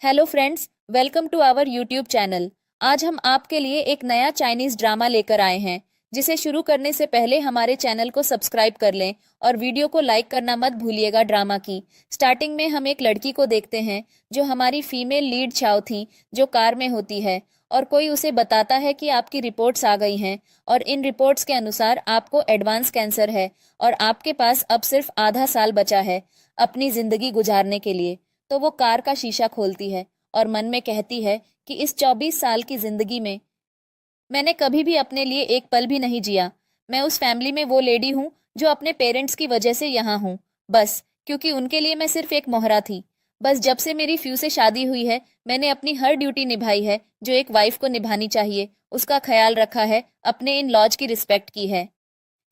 Hello friends, welcome to our YouTube channel. आज हम आपके लिए एक नया चाइनीज ड्रामा लेकर आए हैं, जिसे शुरू करने से पहले हमारे चैनल को सब्सक्राइब कर लें और वीडियो को लाइक करना मत भूलिएगा। ड्रामा की स्टार्टिंग में हम एक लड़की को देखते हैं जो हमारी फीमेल लीड चाओ थी, जो कार में होती है और कोई उसे बताता है कि आपकी रिपोर्ट्स आ गई हैं और इन रिपोर्ट्स के अनुसार आपको एडवांस कैंसर है और आपके पास अब सिर्फ आधा साल बचा है अपनी जिंदगी गुजारने के लिए। तो वो कार का शीशा खोलती है और मन में कहती है कि इस 24 साल की जिंदगी में मैंने कभी भी अपने लिए एक पल भी नहीं जिया। मैं उस फैमिली में वो लेडी हूँ जो अपने पेरेंट्स की वजह से यहाँ हूँ, बस क्योंकि उनके लिए मैं सिर्फ एक मोहरा थी। बस जब से मेरी फ्यू से शादी हुई है मैंने अपनी हर ड्यूटी निभाई है जो एक वाइफ को निभानी चाहिए, उसका ख्याल रखा है, अपने इन लॉज की रिस्पेक्ट की है।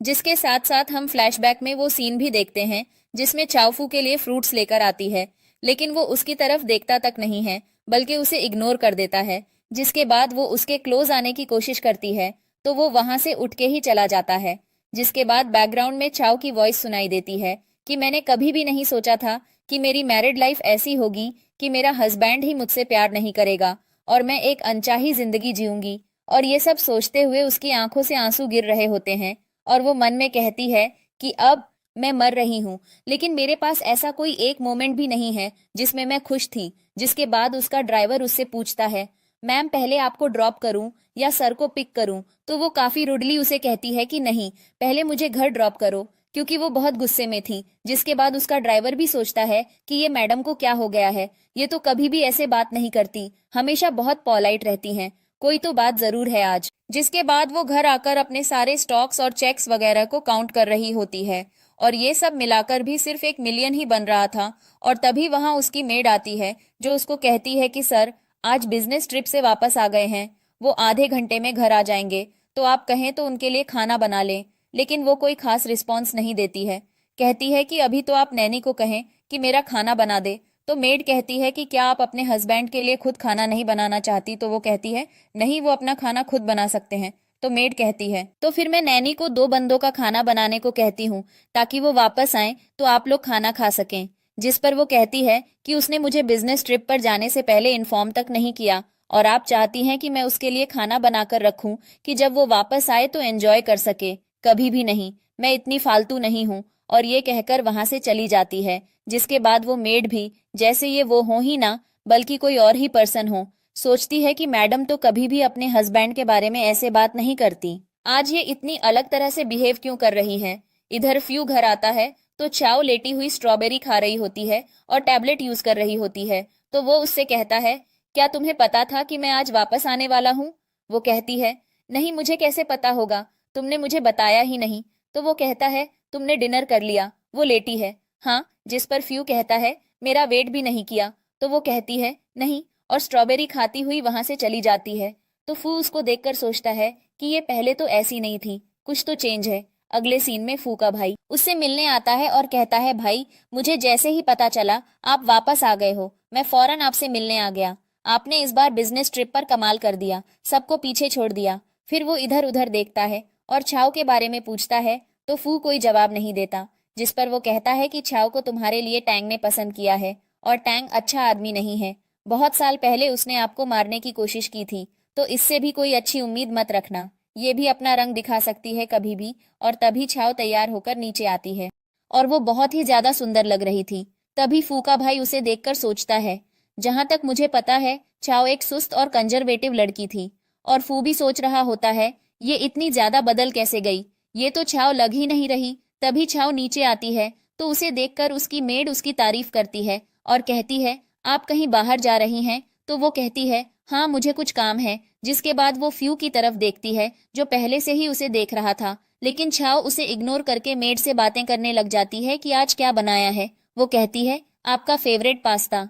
जिसके साथ साथ हम फ्लैशबैक में वो सीन भी देखते हैं जिसमें चाओफू के लिए फ्रूट्स लेकर आती है, लेकिन वो उसकी तरफ देखता तक नहीं है बल्कि उसे इग्नोर कर देता है। जिसके बाद वो उसके क्लोज आने की कोशिश करती है तो वो वहां से उठ के ही चला जाता है। जिसके बाद बैकग्राउंड में चाओ की वॉइस सुनाई देती है कि मैंने कभी भी नहीं सोचा था कि मेरी मैरिड लाइफ ऐसी होगी कि मेरा हस्बैंड ही मुझसे प्यार नहीं करेगा और मैं एक अनचाही जिंदगी जीऊंगी। और ये सब सोचते हुए उसकी आंखों से आंसू गिर रहे होते हैं और वो मन में कहती है कि अब मैं मर रही हूँ, लेकिन मेरे पास ऐसा कोई एक मोमेंट भी नहीं है जिसमें मैं खुश थी। जिसके बाद उसका ड्राइवर उससे पूछता है, मैम पहले आपको ड्रॉप करूं या सर को पिक करूं? तो वो काफी रुडली उसे कहती है कि नहीं, पहले मुझे घर ड्रॉप करो, क्योंकि वो बहुत गुस्से में थी। जिसके बाद उसका ड्राइवर भी सोचता है कि ये मैडम को क्या हो गया है, ये तो कभी भी ऐसे बात नहीं करती, हमेशा बहुत पॉलाइट रहती हैं, कोई तो बात जरूर है आज। जिसके बाद वो घर आकर अपने सारे स्टॉक्स और चेक्स वगैरह को काउंट कर रही होती है और ये सब मिलाकर भी सिर्फ 1 मिलियन ही बन रहा था। और तभी वहां उसकी मेड आती है जो उसको कहती है कि सर आज बिजनेस ट्रिप से वापस आ गए हैं, वो आधे घंटे में घर आ जाएंगे, तो आप कहें तो उनके लिए खाना बना लें। लेकिन वो कोई खास रिस्पॉन्स नहीं देती है, कहती है कि अभी तो आप नैनी को कहें कि मेरा खाना बना दे। तो मेड कहती है कि क्या आप अपने हस्बैंड के लिए खुद खाना नहीं बनाना चाहती? तो वो कहती है नहीं, वो अपना खाना खुद बना सकते हैं। तो मेड कहती है तो फिर मैं नैनी को 2 बंदों का खाना बनाने को कहती हूँ ताकि वो वापस आए तो आप लोग खाना खा सकें। जिस पर वो कहती है कि उसने मुझे बिजनेस ट्रिप पर जाने से पहले इन्फॉर्म तक नहीं किया और आप चाहती हैं कि मैं उसके लिए खाना बनाकर रखूं कि जब वो वापस आए तो एंजॉय कर सके। कभी भी नहीं, मैं इतनी फालतू नहीं हूँ। और ये कहकर वहां से चली जाती है। जिसके बाद वो मेड भी जैसे ये वो हो ही ना बल्कि कोई और ही पर्सन हो, सोचती है कि मैडम तो कभी भी अपने हस्बैंड के बारे में ऐसे बात नहीं करती, आज ये इतनी अलग तरह से बिहेव क्यों कर रही हैं। इधर फ्यू घर आता है तो चाओ लेटी हुई स्ट्रॉबेरी खा रही होती है और टैबलेट यूज कर रही होती है। तो वो उससे कहता है, क्या तुम्हें पता था कि मैं आज वापस आने वाला हूँ? वो कहती है नहीं, मुझे कैसे पता होगा, तुमने मुझे बताया ही नहीं। तो वो कहता है तुमने डिनर कर लिया? वो लेटी है हाँ। जिस पर फ्यू कहता है मेरा वेट भी नहीं किया। तो वो कहती है नहीं, और स्ट्रॉबेरी खाती हुई वहां से चली जाती है। तो फू उसको देखकर सोचता है कि ये पहले तो ऐसी नहीं थी, कुछ तो चेंज है। अगले सीन में फू का भाई उससे मिलने आता है और कहता है भाई, मुझे जैसे ही पता चला आप वापस आ गए हो, मैं फौरन आपसे मिलने आ गया। आपने इस बार बिजनेस ट्रिप पर कमाल कर दिया, सबको पीछे छोड़ दिया। फिर वो इधर उधर देखता है और छाव के बारे में पूछता है तो फू कोई जवाब नहीं देता। जिस पर वो कहता है कि छाव को तुम्हारे लिए टैंग ने पसंद किया है और टैंग अच्छा आदमी नहीं है, बहुत साल पहले उसने आपको मारने की कोशिश की थी, तो इससे भी कोई अच्छी उम्मीद मत रखना, ये भी अपना रंग दिखा सकती है कभी भी। और तभी छाव तैयार होकर नीचे आती है और वो बहुत ही ज्यादा सुंदर लग रही थी। तभी फूका भाई उसे देखकर सोचता है, जहां तक मुझे पता है छाव एक सुस्त और कंजर्वेटिव लड़की थी। और फू भी सोच रहा होता है ये इतनी ज्यादा बदल कैसे गई, ये तो छाव लग ही नहीं रही। तभी छाव नीचे आती है तो उसे देखकर उसकी मेड उसकी तारीफ करती है और कहती है आप कहीं बाहर जा रही हैं? तो वो कहती है हाँ, मुझे कुछ काम है। जिसके बाद वो फ्यू की तरफ देखती है जो पहले से ही उसे देख रहा था, लेकिन छाव उसे इग्नोर करके मेड से बातें करने लग जाती है कि आज क्या बनाया है। वो कहती है आपका फेवरेट पास्ता।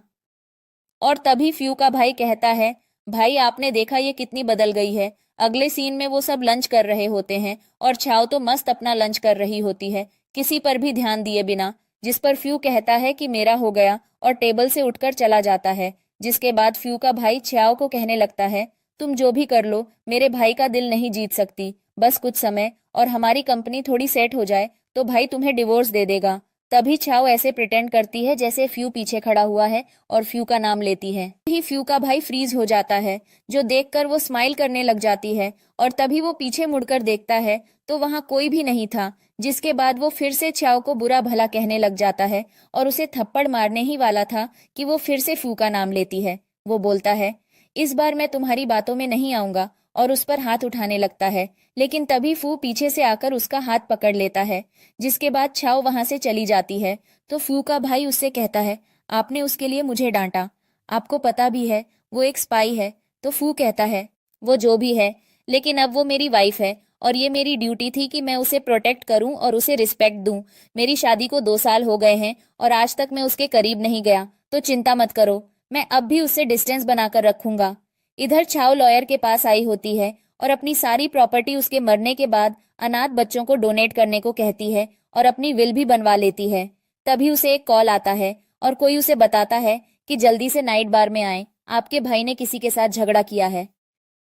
और तभी फ्यू का भाई कहता है भाई आपने देखा ये कितनी बदल गई है। अगले सीन में वो सब लंच कर रहे होते हैं और छाव तो मस्त अपना लंच कर रही होती है, किसी पर भी ध्यान दिए बिना। जिस पर फ्यू कहता है कि मेरा हो गया और टेबल से उठकर चला जाता है। जिसके बाद फ्यू का भाई छाव को कहने लगता है तुम जो भी कर लो मेरे भाई का दिल नहीं जीत सकती, बस कुछ समय और हमारी कंपनी थोड़ी सेट हो जाए तो भाई तुम्हें डिवोर्स दे देगा। तभी छाओ ऐसे प्रिटेंड करती है जैसे फ्यू पीछे खड़ा हुआ है और फ्यू का नाम लेती है। ही फ्यू का भाई फ्रीज हो जाता है, जो देखकर वो स्माइल करने लग जाती है और तभी वो पीछे मुड़कर देखता है तो वहां कोई भी नहीं था। जिसके बाद वो फिर से छाओ को बुरा भला कहने लग जाता है और उसे थप्पड़ मारने ही वाला था कि वो फिर से फ्यू का नाम लेती है। वो बोलता है, इस बार मैं तुम्हारी बातों में नहीं आऊंगा, और उस पर हाथ उठाने लगता है। लेकिन तभी फू पीछे से आकर उसका हाथ पकड़ लेता है, जिसके बाद छाओ वहां से चली जाती है। तो फ्यू का भाई उससे कहता है, आपने उसके लिए मुझे डांटा, आपको पता भी है वो एक स्पाई है। तो फू कहता है, वो जो भी है, लेकिन अब वो मेरी वाइफ है और ये मेरी ड्यूटी थी कि मैं उसे प्रोटेक्ट करूं और उसे रिस्पेक्ट दूं। मेरी शादी को 2 साल हो गए हैं और आज तक मैं उसके करीब नहीं गया, तो चिंता मत करो, मैं अब भी उससे डिस्टेंस बनाकर रखूंगा। इधर छाओ लॉयर के पास आई होती है और अपनी सारी प्रॉपर्टी उसके मरने के बाद अनाथ बच्चों को डोनेट करने को कहती है और अपनी विल भी बनवा लेती है। तभी उसे एक कॉल आता है और कोई उसे बताता है कि जल्दी से नाइट बार में आए, आपके भाई ने किसी के साथ झगड़ा किया है।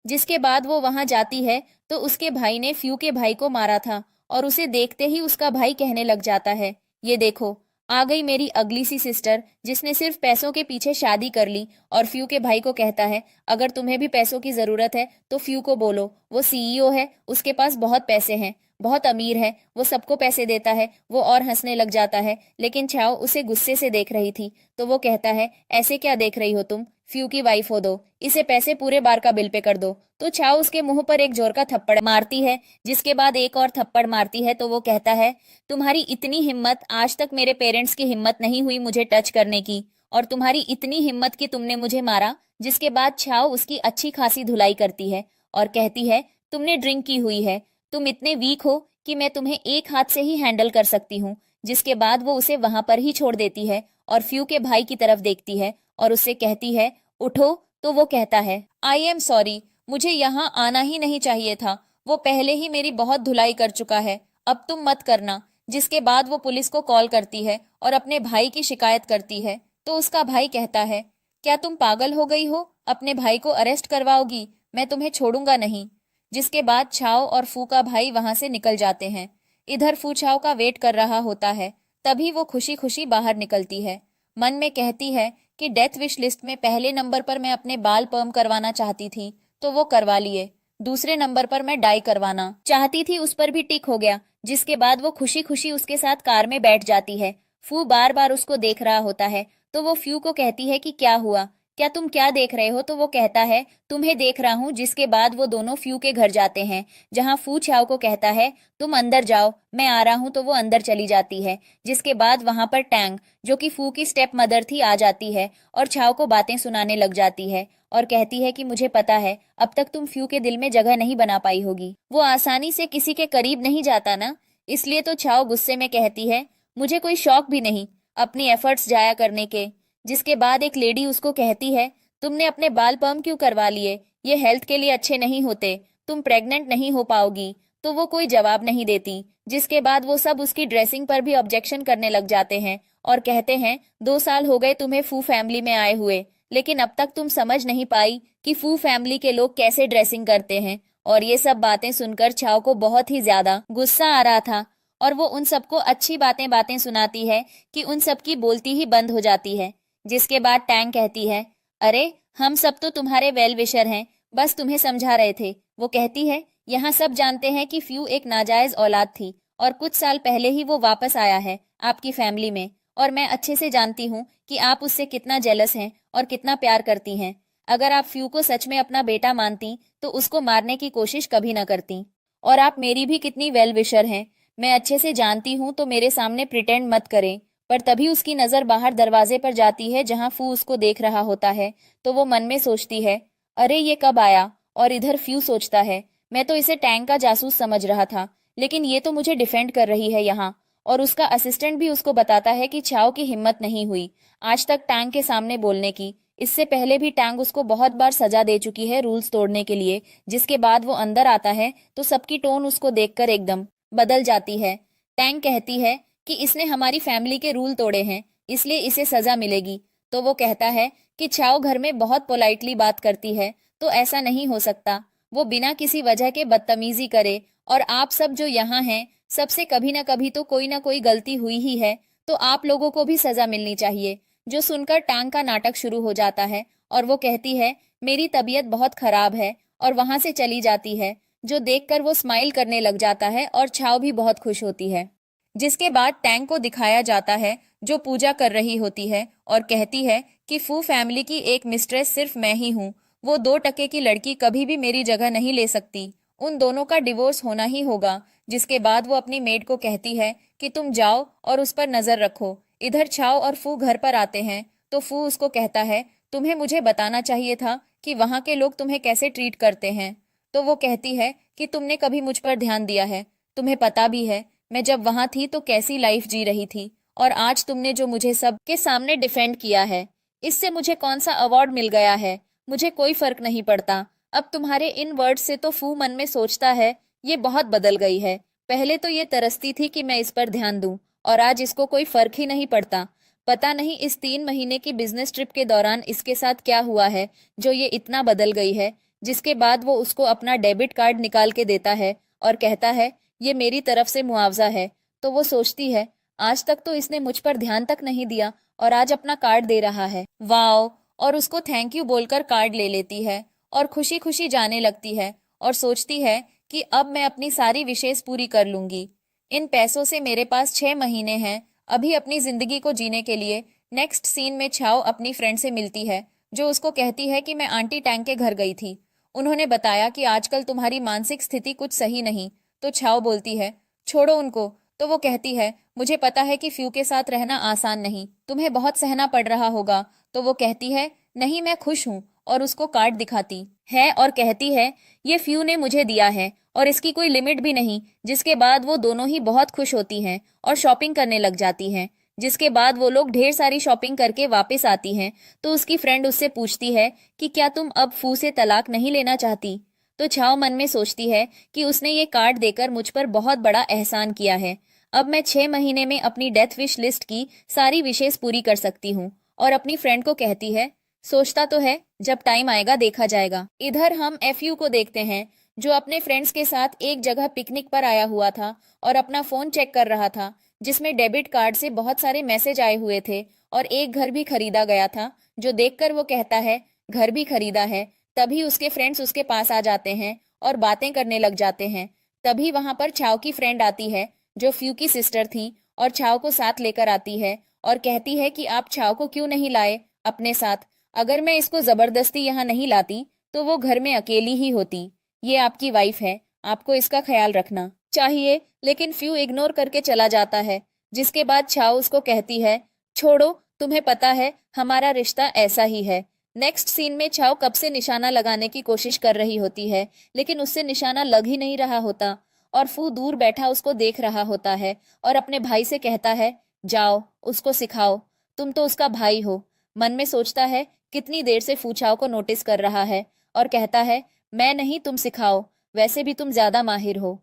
जिसके बाद वो वहां जाती है तो उसके भाई ने फ्यू के भाई को मारा था और उसे देखते ही उसका भाई कहने लग जाता है, ये देखो आ गई मेरी अगली सी सिस्टर जिसने सिर्फ पैसों के पीछे शादी कर ली। और फ्यू के भाई को कहता है, अगर तुम्हें भी पैसों की जरूरत है तो फ्यू को बोलो, वो सीईओ है, उसके पास बहुत पैसे हैं, बहुत अमीर है, वो सबको पैसे देता है। वो और हंसने लग जाता है, लेकिन छाओ उसे गुस्से से देख रही थी। तो वो कहता है, ऐसे क्या देख रही हो तुम, फ्यू की वाइफ हो, दो इसे पैसे, पूरे बार का बिल पे कर दो। तो छाओ उसके मुंह पर एक जोर का थप्पड़ मारती है, जिसके बाद एक और थप्पड़ मारती है। तो वो कहता है, तुम्हारी इतनी हिम्मत, आज तक मेरे पेरेंट्स की हिम्मत नहीं हुई मुझे टच करने की, और तुम्हारी इतनी हिम्मत कि तुमने मुझे मारा। जिसके बाद छाओ उसकी अच्छी खासी धुलाई करती है और कहती है, तुमने ड्रिंक की हुई है, तुम इतने वीक हो कि मैं तुम्हें एक हाथ से ही हैंडल कर सकती हूँ। जिसके बाद वो उसे वहां पर ही छोड़ देती है और फ्यू के भाई की तरफ देखती है और उससे कहती है, उठो। तो वो कहता है, आई एम सॉरी, मुझे यहाँ आना ही नहीं चाहिए था, वो पहले ही मेरी बहुत धुलाई कर चुका है, अब तुम मत करना। जिसके बाद वो पुलिस को कॉल करती है और अपने भाई की शिकायत करती है। तो उसका भाई कहता है, क्या तुम पागल हो गई हो, अपने भाई को अरेस्ट करवाओगी, मैं तुम्हें छोड़ूंगा नहीं। जिसके बाद छाओ और फू का भाई वहां से निकल जाते हैं। इधर फू छाओ का वेट कर रहा होता है, तभी वो खुशी खुशी बाहर निकलती है। मन में कहती है कि डेथ विश लिस्ट में पहले नंबर पर मैं अपने बाल पर्म करवाना चाहती थी, तो वो करवा लिए। दूसरे नंबर पर मैं डाई करवाना चाहती थी, उस पर भी टिक हो गया। जिसके बाद वो खुशी खुशी उसके साथ कार में बैठ जाती है। फू बार बार उसको देख रहा होता है, तो वो फ्यू को कहती है कि क्या हुआ, क्या तुम क्या देख रहे हो। तो वो कहता है, तुम्हें देख रहा हूँ। जिसके बाद वो दोनों फ्यू के घर जाते हैं, जहाँ फू छाओ को कहता है, तुम अंदर जाओ, मैं आ रहा हूँ। तो वो अंदर चली जाती है। जिसके बाद वहां पर टैंग, जो कि फू की स्टेप मदर थी, आ जाती है और छाओ को बातें सुनाने लग जाती है और कहती है कि मुझे पता है अब तक तुम फ्यू के दिल में जगह नहीं बना पाई होगी, वो आसानी से किसी के करीब नहीं जाता ना, इसलिए। तो छाओ गुस्से में कहती है, मुझे कोई शौक भी नहीं अपनी एफर्ट्स जाया करने के। जिसके बाद एक लेडी उसको कहती है, तुमने अपने बाल पर्म क्यों करवा लिए, ये हेल्थ के लिए अच्छे नहीं होते, तुम प्रेग्नेंट नहीं हो पाओगी। तो वो कोई जवाब नहीं देती। जिसके बाद वो सब उसकी ड्रेसिंग पर भी ऑब्जेक्शन करने लग जाते हैं और कहते हैं, 2 साल हो गए तुम्हें फू फैमिली में आए हुए, लेकिन अब तक तुम समझ नहीं पाई कि फू फैमिली के लोग कैसे ड्रेसिंग करते हैं। और ये सब बातें सुनकर छाओ को बहुत ही ज्यादा गुस्सा आ रहा था और वो उन सबको अच्छी बातें बातें सुनाती है कि उन सबकी बोलती ही बंद हो जाती है। जिसके बाद टैंग कहती है, अरे हम सब तो तुम्हारे वेल विशर हैं, बस तुम्हें समझा रहे थे। वो कहती है, यहाँ सब जानते हैं कि फ्यू एक नाजायज औलाद थी और कुछ साल पहले ही वो वापस आया है आपकी फैमिली में, और मैं अच्छे से जानती हूँ कि आप उससे कितना जेलस हैं और कितना प्यार करती हैं। अगर आप फ्यू को सच में अपना बेटा मानती तो उसको मारने की कोशिश कभी न करती। और आप मेरी भी कितनी वेल विशर हैं, मैं अच्छे से जानती हूँ, तो मेरे सामने प्रिटेंड मत करें। पर तभी उसकी नजर बाहर दरवाजे पर जाती है, जहां फू उसको देख रहा होता है। तो वो मन में सोचती है, अरे ये कब आया। और इधर फ्यू सोचता है, मैं तो इसे टैंक का जासूस समझ रहा था, लेकिन ये तो मुझे डिफेंड कर रही है यहाँ। और उसका असिस्टेंट भी उसको बताता है कि छाओ की हिम्मत नहीं हुई आज तक टैंक के सामने बोलने की। इससे पहले भी टैंक उसको बहुत बार सजा दे चुकी है रूल्स तोड़ने के लिए। जिसके बाद वो अंदर आता है तो सबकी टोन उसको देखकर एकदम बदल जाती है। टैंक कहती है कि इसने हमारी फैमिली के रूल तोड़े हैं, इसलिए इसे सजा मिलेगी। तो वो कहता है कि छाओ घर में बहुत पोलाइटली बात करती है, तो ऐसा नहीं हो सकता, वो बिना किसी वजह के बदतमीजी करे, और आप सब जो यहाँ हैं सबसे कभी ना कभी तो कोई ना कोई गलती हुई ही है। तो आप लोगों को भी सजा मिलनी चाहिए। जो सुनकर टांग का नाटक शुरू हो जाता है और वो कहती है मेरी तबीयत बहुत खराब है और वहां से चली जाती है, जो देखकर वो स्माइल करने लग जाता है और छाव भी बहुत खुश होती है। जिसके बाद टैंग को दिखाया जाता है जो पूजा कर रही होती है और कहती है कि फू फैमिली की एक मिस्ट्रेस सिर्फ मैं ही हूँ, वो 2 टके की लड़की कभी भी मेरी जगह नहीं ले सकती, उन दोनों का डिवोर्स होना ही होगा। जिसके बाद वो अपनी मेड को कहती है कि तुम जाओ और उस पर नजर रखो। इधर छाव और फू घर पर आते हैं तो फू उसको कहता है तुम्हें मुझे बताना चाहिए था कि वहां के लोग तुम्हें कैसे ट्रीट करते हैं। तो वो कहती है कि तुमने कभी मुझ पर ध्यान दिया है, तुम्हें पता भी है मैं जब वहां थी तो कैसी लाइफ जी रही थी, और आज तुमने जो मुझे सबके सामने डिफेंड किया है, इससे मुझे कौन सा अवार्ड मिल गया है, मुझे कोई फर्क नहीं पड़ता। अब तुम्हारे इन वर्ड से तो फू मन में सोचता है ये बहुत बदल गई है। पहले तो ये तरसती थी कि मैं इस पर ध्यान दूं और आज इसको कोई फर्क ही नहीं पड़ता। पता नहीं इस 3 महीने की बिजनेस ट्रिप के दौरान इसके साथ क्या हुआ है जो ये इतना बदल गई है। जिसके बाद वो उसको अपना डेबिट कार्ड निकाल के देता है और कहता है ये मेरी तरफ से मुआवजा है। तो वो सोचती है आज तक तो इसने मुझ पर ध्यान तक नहीं दिया और आज अपना कार्ड दे रहा है, वाओ। और उसको थैंक यू बोलकर कार्ड ले लेती है और खुशी खुशी जाने लगती है और सोचती है कि अब मैं अपनी सारी विशेष पूरी कर लूंगी। इन पैसों से मेरे पास 6 महीने हैं अभी अपनी जिंदगी को जीने के लिए। नेक्स्ट सीन में छाव अपनी फ्रेंड से मिलती है जो उसको कहती है कि मैं आंटी टैंग के घर गई थी, उन्होंने बताया कि आजकल तुम्हारी मानसिक स्थिति कुछ सही नहीं। तो छाव बोलती है छोड़ो उनको। तो वो कहती है मुझे पता है कि फ्यू के साथ रहना आसान नहीं, तुम्हें बहुत सहना पड़ रहा होगा। तो वो कहती है नहीं मैं खुश हूँ और उसको कार्ड दिखाती है और कहती है ये फ्यू ने मुझे दिया है और इसकी कोई लिमिट भी नहीं। जिसके बाद वो दोनों ही बहुत खुश होती हैं और शॉपिंग करने लग जाती हैं। जिसके बाद वो लोग ढेर सारी शॉपिंग करके वापस आती हैं तो उसकी फ्रेंड उससे पूछती है कि क्या तुम अब फू से तलाक नहीं लेना चाहती। तो छाव मन में सोचती है कि उसने ये कार्ड देकर मुझ पर बहुत बड़ा एहसान किया है, अब मैं 6 महीने में अपनी डेथ विश लिस्ट की सारी विशेष पूरी कर सकती हूँ। और अपनी फ्रेंड को कहती है सोचता तो है जब टाइम आएगा देखा जाएगा। इधर हम एफयू को देखते हैं जो अपने फ्रेंड्स के साथ एक जगह पिकनिक पर आया हुआ था और अपना फोन चेक कर रहा था जिसमें डेबिट कार्ड से बहुत सारे मैसेज आए हुए थे और एक घर भी खरीदा गया था, जो देखकर वो कहता है घर भी खरीदा है। तभी उसके फ्रेंड्स उसके पास आ जाते हैं और बातें करने लग जाते हैं। तभी वहां पर छाव की फ्रेंड आती है जो फ्यू की सिस्टर थी और छाव को साथ लेकर आती है और कहती है कि आप छाव को क्यों नहीं लाए अपने साथ, अगर मैं इसको जबरदस्ती यहाँ नहीं लाती तो वो घर में अकेली ही होती। ये आपकी वाइफ है, आपको इसका ख्याल रखना चाहिए। लेकिन फ्यू इग्नोर करके चला जाता है। जिसके बाद छाव उसको कहती है छोड़ो, तुम्हें पता है हमारा रिश्ता ऐसा ही है। नेक्स्ट सीन में छाव कब से निशाना लगाने की कोशिश कर रही होती है लेकिन उससे निशाना लग ही नहीं रहा होता और फू दूर बैठा उसको देख रहा होता है और अपने भाई से कहता है जाओ उसको सिखाओ, तुम तो उसका भाई हो। मन में सोचता है कितनी देर से फू छाव को नोटिस कर रहा है और कहता है मैं नहीं तुम सिखाओ, वैसे भी तुम ज्यादा माहिर हो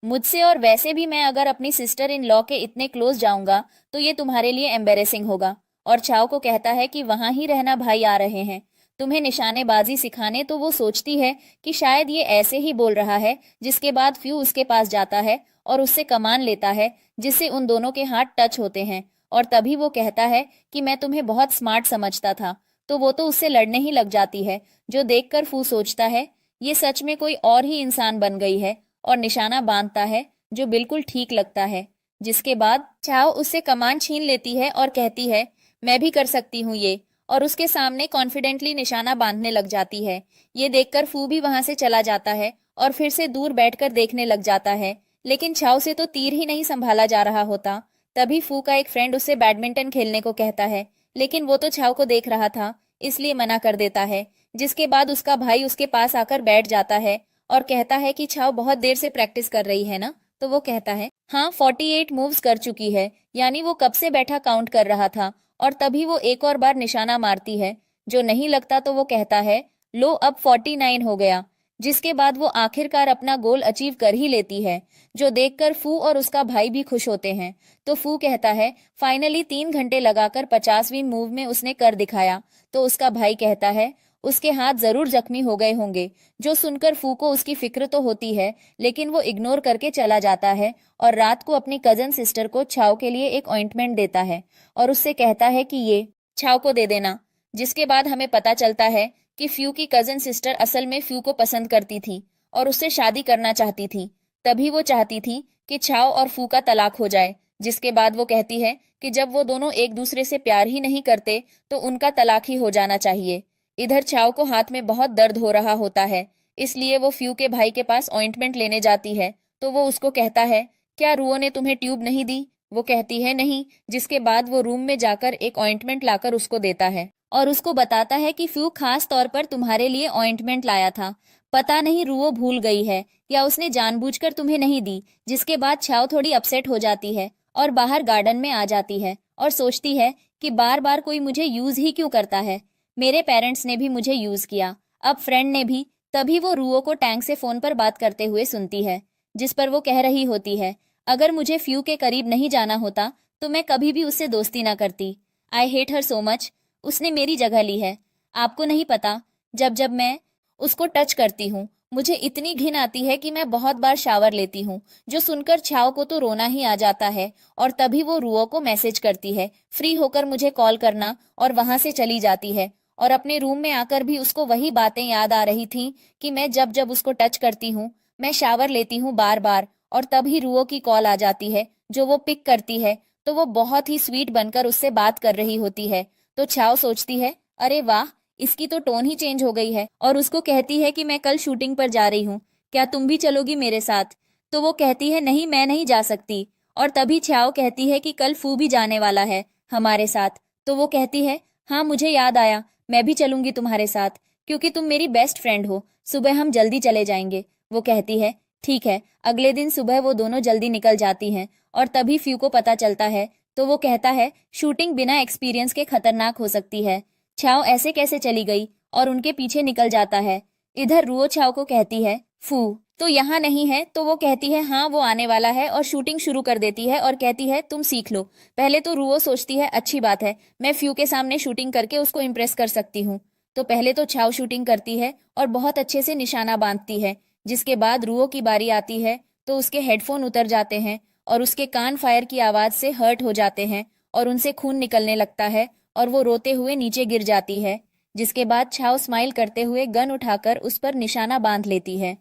मुझसे, और वैसे भी मैं अगर अपनी सिस्टर इन लॉ के इतने क्लोज जाऊंगा तो ये तुम्हारे लिए एम्बेरेसिंग होगा। और छाव को कहता है कि वहां ही रहना भाई आ रहे हैं तुम्हें निशानेबाजी सिखाने। तो वो सोचती है कि शायद ये ऐसे ही बोल रहा है। जिसके बाद फ्यू उसके पास जाता है और उससे कमान लेता है जिससे उन दोनों के हाथ टच होते हैं और तभी वो कहता है कि मैं तुम्हें बहुत स्मार्ट समझता था। तो वो तो उससे लड़ने ही लग जाती है, जो देखकर फू सोचता है ये सच में कोई और ही इंसान बन गई है और निशाना बांधता है जो बिल्कुल ठीक लगता है। जिसके बाद चाओ उससे कमान छीन लेती है और कहती है मैं भी कर सकती हूँ ये, और उसके सामने कॉन्फिडेंटली निशाना बांधने लग जाती है। ये देखकर फू भी वहां से चला जाता है और फिर से दूर बैठकर देखने लग जाता है, लेकिन छाओ से तो तीर ही नहीं संभाला जा रहा होता। तभी फू का एक फ्रेंड उससे बैडमिंटन खेलने को कहता है, लेकिन वो तो छाओ को देख रहा था इसलिए मना कर देता है। जिसके बाद उसका भाई उसके पास आकर बैठ जाता है और कहता है कि छाओ बहुत देर से प्रैक्टिस कर रही है ना। तो वो कहता है हाँ 48 मूव्स कर चुकी है, यानी वो कब से बैठा काउंट कर रहा था। और तभी वो एक और बार निशाना मारती है जो नहीं लगता तो वो कहता है लो अब 49 हो गया। जिसके बाद वो आखिरकार अपना गोल अचीव कर ही लेती है, जो देखकर फू और उसका भाई भी खुश होते हैं। तो फू कहता है फाइनली 3 घंटे लगाकर 50वीं मूव में उसने कर दिखाया। तो उसका भाई कहता है उसके हाथ जरूर जख्मी हो गए होंगे। जो सुनकर फू को उसकी फिक्र तो होती है, लेकिन वो इग्नोर करके चला जाता है और रात को अपनी कजन सिस्टर को छाव के लिए एक ऑइंटमेंट देता है और उससे कहता है कि ये छाव को दे देना। जिसके बाद हमें पता चलता है कि फ्यू की कजन सिस्टर असल में फ्यू को पसंद करती थी और उससे शादी करना चाहती थी। तभी वो चाहती थी कि छाव और फू का तलाक हो जाए। जिसके बाद वो कहती है कि जब वो दोनों एक दूसरे से प्यार ही नहीं करते तो उनका तलाक ही हो जाना चाहिए। इधर छाव को हाथ में बहुत दर्द हो रहा होता है, इसलिए वो फ्यू के भाई के पास ऑइंटमेंट लेने जाती है। तो वो उसको कहता है, क्या रुओ ने तुम्हें ट्यूब नहीं दी? वो कहती है नहीं। जिसके बाद वो रूम में जाकर एक ऑइंटमेंट लाकर उसको देता है और उसको बताता है कि फ्यू खास तौर पर तुम्हारे लिए ऑइंटमेंट लाया था। पता नहीं रुओ भूल गई है या उसने जानबूझकर तुम्हें नहीं दी। जिसके बाद छाव थोड़ी अपसेट हो जाती है और बाहर गार्डन में आ जाती है और सोचती है कि बार बार कोई मुझे यूज ही क्यों करता है। मेरे पेरेंट्स ने भी मुझे यूज किया, अब फ्रेंड ने भी। तभी वो रुओ को टैंक से फोन पर बात करते हुए सुनती है, जिस पर वो कह रही होती है, अगर मुझे फ्यू के करीब नहीं जाना होता तो मैं कभी भी उससे दोस्ती ना करती। I hate her so much. उसने मेरी जगह ली है। आपको नहीं पता, जब जब मैं उसको टच करती हूँ मुझे इतनी घिन आती है कि मैं बहुत बार शावर लेती हूँ। जो सुनकर छाव को तो रोना ही आ जाता है और तभी वो रुओ को मैसेज करती है, फ्री होकर मुझे कॉल करना, और वहां से चली जाती है। और अपने रूम में आकर भी उसको वही बातें याद आ रही थी कि मैं जब जब उसको टच करती हूँ मैं शावर लेती हूँ बार बार। और तभी रुओ की कॉल आ जाती है जो वो पिक करती है, तो वो बहुत ही स्वीट बनकर उससे बात कर रही होती है। तो छाव सोचती है, अरे वाह, इसकी तो टोन ही चेंज हो गई है, और उसको कहती है कि मैं कल शूटिंग पर जा रही हूँ, क्या तुम भी चलोगी मेरे साथ? तो वो कहती है नहीं, मैं नहीं जा सकती। और तभी छाव कहती है कि कल फू भी जाने वाला है हमारे साथ। तो वो कहती है, हाँ मुझे याद आया, मैं भी चलूंगी तुम्हारे साथ, क्योंकि तुम मेरी बेस्ट फ्रेंड हो। सुबह हम जल्दी चले जाएंगे। वो कहती है ठीक है। अगले दिन सुबह वो दोनों जल्दी निकल जाती हैं और तभी फ्यू को पता चलता है। तो वो कहता है शूटिंग बिना एक्सपीरियंस के खतरनाक हो सकती है। छाव ऐसे कैसे चली गई और उनके पीछे निकल जाता है। इधर रुओ छाव को कहती है फू तो यहाँ नहीं है। तो वो कहती है हाँ वो आने वाला है, और शूटिंग शुरू कर देती है और कहती है तुम सीख लो। पहले तो रुओ सोचती है अच्छी बात है, मैं फ्यू के सामने शूटिंग करके उसको इम्प्रेस कर सकती हूँ। तो पहले तो छाव शूटिंग करती है और बहुत अच्छे से निशाना बांधती है। जिसके बाद रुओ की बारी आती है तो उसके हेडफोन उतर जाते हैं और उसके कान फायर की आवाज से हर्ट हो जाते हैं और उनसे खून निकलने लगता है और वो रोते हुए नीचे गिर जाती है। जिसके बाद छाव स्माइल करते हुए गन उठाकर उस पर निशाना बांध लेती है।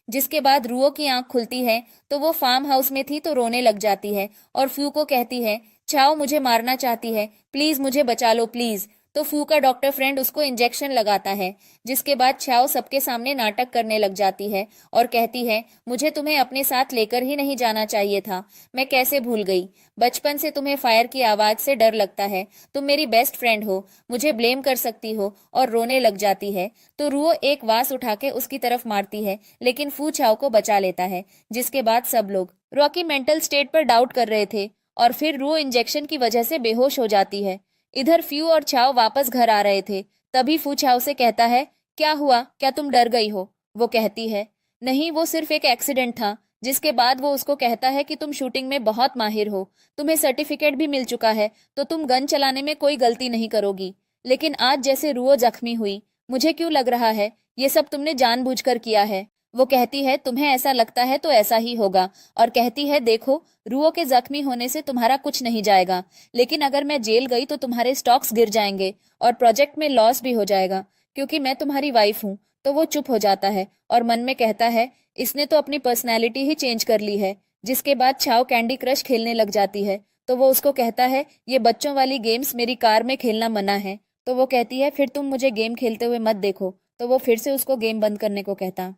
जिसके बाद रुओ की आंख खुलती है तो वो फार्म हाउस में थी तो रोने लग जाती है और फ्यू को कहती है छाव मुझे मारना चाहती है, प्लीज मुझे बचा लो प्लीज। तो फ्यू का डॉक्टर फ्रेंड उसको इंजेक्शन लगाता है। जिसके बाद छाव सबके सामने नाटक करने लग जाती है और कहती है मुझे तुम्हें अपने साथ लेकर ही नहीं जाना चाहिए था, मैं कैसे भूल गई। बचपन से तुम्हें फायर की आवाज से डर लगता है, तुम मेरी बेस्ट फ्रेंड हो, मुझे ब्लेम कर सकती हो, और रोने लग जाती है। तो रुओ एक वास उठा के उसकी तरफ मारती है, लेकिन फू छाव को बचा लेता है। जिसके बाद सब लोग रॉकी मेंटल स्टेट पर डाउट कर रहे थे और फिर रुओ इंजेक्शन की वजह से बेहोश हो जाती है। इधर फ्यू और छाव वापस घर आ रहे थे। तभी फू छाव से कहता है क्या हुआ, क्या तुम डर गई हो? वो कहती है नहीं, वो सिर्फ एक एक्सीडेंट था। जिसके बाद वो उसको कहता है कि तुम शूटिंग में बहुत माहिर हो, तुम्हें सर्टिफिकेट भी मिल चुका है, तो तुम गन चलाने में कोई गलती नहीं करोगी। लेकिन आज जैसे रुओ जख्मी हुई, मुझे क्यों लग रहा है ये सब तुमने जानबूझकर किया है। वो कहती है तुम्हें ऐसा लगता है तो ऐसा ही होगा, और कहती है देखो रुओ के जख्मी होने से तुम्हारा कुछ नहीं जाएगा, लेकिन अगर मैं जेल गई तो तुम्हारे स्टॉक्स गिर जाएंगे और प्रोजेक्ट में लॉस भी हो जाएगा, क्योंकि मैं तुम्हारी वाइफ हूँ। तो वो चुप हो जाता है और मन में कहता है इसने तो अपनी पर्सनैलिटी ही चेंज कर ली है। जिसके बाद छाव कैंडी क्रश खेलने लग जाती है। तो वो उसको कहता है ये बच्चों वाली गेम्स मेरी कार में खेलना मना है। तो वो कहती है फिर तुम मुझे गेम खेलते हुए मत देखो। तो वो फिर से उसको गेम बंद करने को कहता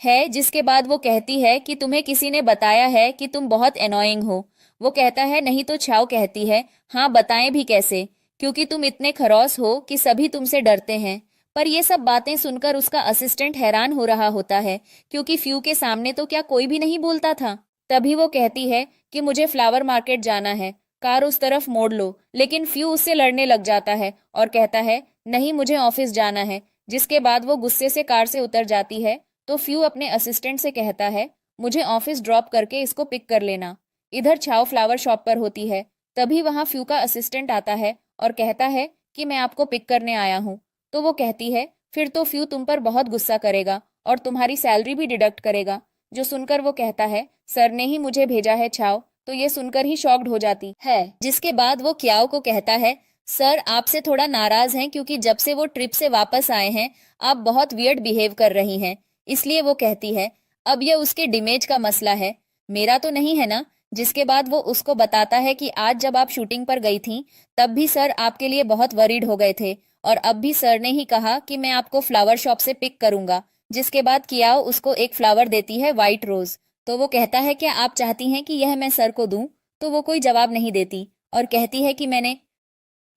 है। जिसके बाद वो कहती है कि तुम्हें किसी ने बताया है कि तुम बहुत एनोइंग हो। वो कहता है नहीं। तो छाव कहती है हाँ बताएं भी कैसे, क्योंकि तुम इतने खरौस हो कि सभी तुमसे डरते हैं। पर ये सब बातें सुनकर उसका असिस्टेंट हैरान हो रहा होता है, क्योंकि फ्यू के सामने तो क्या कोई भी नहीं बोलता था। तभी वो कहती है कि मुझे फ्लावर मार्केट जाना है, कार उस तरफ मोड़ लो। लेकिन फ्यू उससे लड़ने लग जाता है और कहता है नहीं, मुझे ऑफिस जाना है। जिसके बाद वो गुस्से से कार से उतर जाती है। तो फ्यू अपने असिस्टेंट से कहता है मुझे ऑफिस ड्रॉप करके इसको पिक कर लेना। इधर छाव फ्लावर शॉप पर होती है। तभी वहां फ्यू का असिस्टेंट आता है और कहता है कि मैं आपको पिक करने आया हूँ। तो वो कहती है फिर तो फ्यू तुम पर बहुत गुस्सा करेगा और तुम्हारी सैलरी भी डिडक्ट करेगा। जो सुनकर वो कहता है सर ने ही मुझे भेजा है छाव। तो ये सुनकर ही शॉक्ड हो जाती है। जिसके बाद वो क्याओ को कहता है सर आपसे थोड़ा नाराज हैं क्योंकि जब से वो ट्रिप से वापस आए हैं आप बहुत वियर्ड बिहेव कर रही हैं। इसलिए वो कहती है अब ये उसके डिमेज का मसला है, मेरा तो नहीं है ना। जिसके बाद वो उसको बताता है कि आज जब आप शूटिंग पर गई थी तब भी सर आपके लिए बहुत वरीड हो गए थे और अब भी सर ने ही कहा कि मैं आपको फ्लावर शॉप से पिक करूंगा। जिसके बाद कियाओ उसको एक फ्लावर देती है, व्हाइट रोज। तो वो कहता है क्या आप चाहती हैं कि यह मैं सर को दूं? तो वो कोई जवाब नहीं देती और कहती है कि मैंने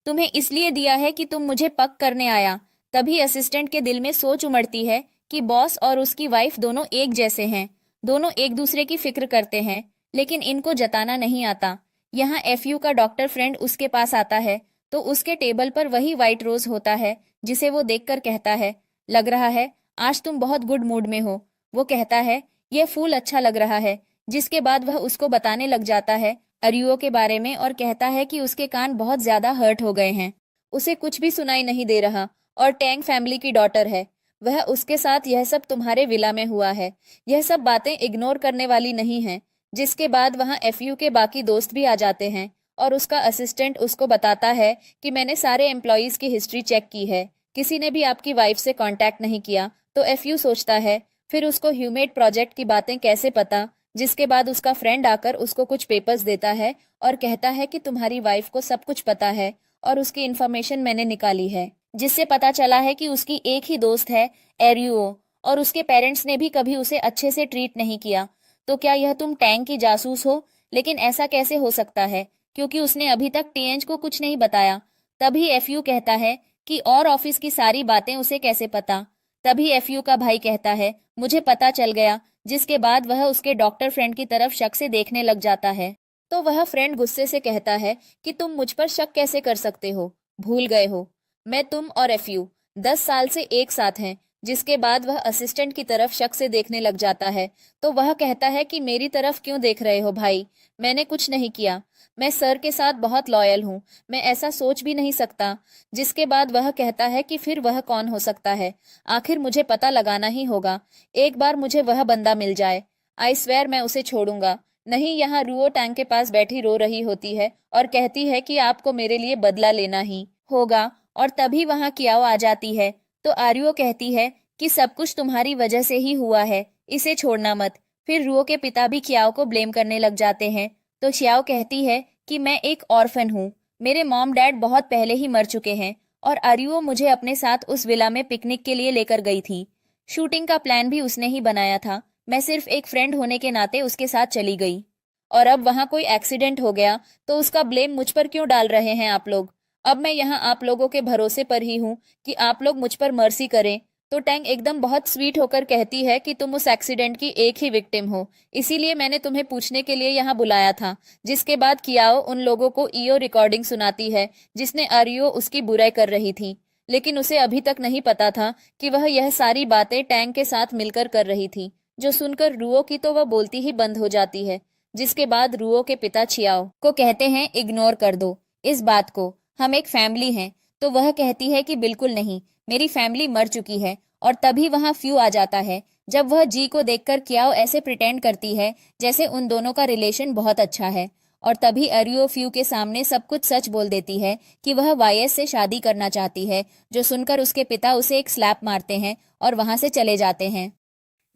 तुम्हें इसलिए दिया है कि तुम मुझे पक करने आया। तभी असिस्टेंट के दिल में सोच उमड़ती है कि बॉस और उसकी वाइफ दोनों एक जैसे हैं, दोनों एक दूसरे की फिक्र करते हैं, लेकिन इनको जताना नहीं आता। यहाँ एफयू का डॉक्टर फ्रेंड उसके पास आता है तो उसके टेबल पर वही व्हाइट रोज होता है जिसे वो देखकर कहता है लग रहा है आज तुम बहुत गुड मूड में हो। वो कहता है यह फूल अच्छा लग रहा है। जिसके बाद वह उसको बताने लग जाता है अरियो के बारे में और कहता है कि उसके कान बहुत ज्यादा हर्ट हो गए हैं, उसे कुछ भी सुनाई नहीं दे रहा और टैंग फैमिली की डॉटर है, वह उसके साथ यह सब तुम्हारे विला में हुआ है। यह सब बातें इग्नोर करने वाली नहीं हैं। जिसके बाद वहाँ एफयू के बाकी दोस्त भी आ जाते हैं और उसका असिस्टेंट उसको बताता है कि मैंने सारे एम्प्लॉयज की हिस्ट्री चेक की है, किसी ने भी आपकी वाइफ से कांटेक्ट नहीं किया। तो एफयू सोचता है फिर उसको ह्यूमेट प्रोजेक्ट की बातें कैसे पता। जिसके बाद उसका फ्रेंड आकर उसको कुछ पेपर्स देता है और कहता है कि तुम्हारी वाइफ को सब कुछ पता है और उसकी इन्फॉर्मेशन मैंने निकाली है, जिससे पता चला है कि उसकी एक ही दोस्त है एरियो और उसके पेरेंट्स ने भी कभी उसे अच्छे से ट्रीट नहीं किया। तो क्या यह तुम टैंक की जासूस हो? लेकिन ऐसा कैसे हो सकता है क्योंकि उसने अभी तक टीएच को कुछ नहीं बताया। तभी एफयू कहता है कि और ऑफिस की सारी बातें उसे कैसे पता। तभी एफयू का भाई कहता है मुझे पता चल गया। जिसके बाद वह उसके डॉक्टर फ्रेंड की तरफ शक से देखने लग जाता है। तो वह फ्रेंड गुस्से से कहता है कि तुम मुझ पर शक कैसे कर सकते हो, भूल गए हो मैं तुम और एफयू 10 साल से एक साथ हैं। जिसके बाद वह असिस्टेंट की तरफ शक से देखने लग जाता है। तो वह कहता है कि मेरी तरफ क्यों देख रहे हो भाई, मैंने कुछ नहीं किया, मैं सर के साथ बहुत लॉयल हूँ, मैं ऐसा सोच भी नहीं सकता। जिसके बाद वह कहता है कि फिर वह कौन हो सकता है, आखिर मुझे पता लगाना ही होगा। एक बार मुझे वह बंदा मिल जाए, आई स्वेयर मैं उसे छोड़ूंगा नहीं। यहाँ रुओ टैंक के पास बैठी रो रही होती है और कहती है कि आपको मेरे लिए बदला लेना ही होगा। और तभी वहाँ कियाओ आ जाती है। तो आर्यो कहती है कि सब कुछ तुम्हारी वजह से ही हुआ है, इसे छोड़ना मत। फिर रुओ के पिता भी कियाओ को ब्लेम करने लग जाते हैं। तो शियाओ कहती है कि मैं एक ऑर्फन हूँ, मेरे मॉम डैड बहुत पहले ही मर चुके हैं और आर्यो मुझे अपने साथ उस विला में पिकनिक के लिए लेकर गई थी। शूटिंग का प्लान भी उसने ही बनाया था, मैं सिर्फ एक फ्रेंड होने के नाते उसके साथ चली गई। और अब वहाँ कोई एक्सीडेंट हो गया तो उसका ब्लेम मुझ पर क्यों डाल रहे हैं आप लोग? अब मैं यहाँ आप लोगों के भरोसे पर ही हूँ कि आप लोग मुझ पर मर्सी करें। तो टैंग एकदम बहुत स्वीट होकर कहती है कि तुम उस एक्सीडेंट की एक ही विक्टिम हो, इसीलिए मैंने तुम्हें पूछने के लिए यहाँ बुलाया था। जिसके बाद कियाओ उन लोगों को ईओ रिकॉर्डिंग सुनाती है जिसने आरियो उसकी बुराई कर रही थी, लेकिन उसे अभी तक नहीं पता था कि वह यह सारी बातें टैंग के साथ मिलकर कर रही थी। जो सुनकर रुओ की तो वह बोलती ही बंद हो जाती है। जिसके बाद रुओ के पिता छियाओ को कहते हैं इग्नोर कर दो इस बात को, हम एक फैमिली हैं। तो वह कहती है कि बिल्कुल नहीं, मेरी फैमिली मर चुकी है। और तभी वहां फ्यू आ जाता है। जब वह जी को देखकर कियाओ ऐसे प्रिटेंड करती है जैसे उन दोनों का रिलेशन बहुत अच्छा है। और तभी अरियो फ्यू के सामने सब कुछ सच बोल देती है कि वह वाईएस से शादी करना चाहती है। जो सुनकर उसके पिता उसे एक स्लैप मारते हैं और वहां से चले जाते हैं।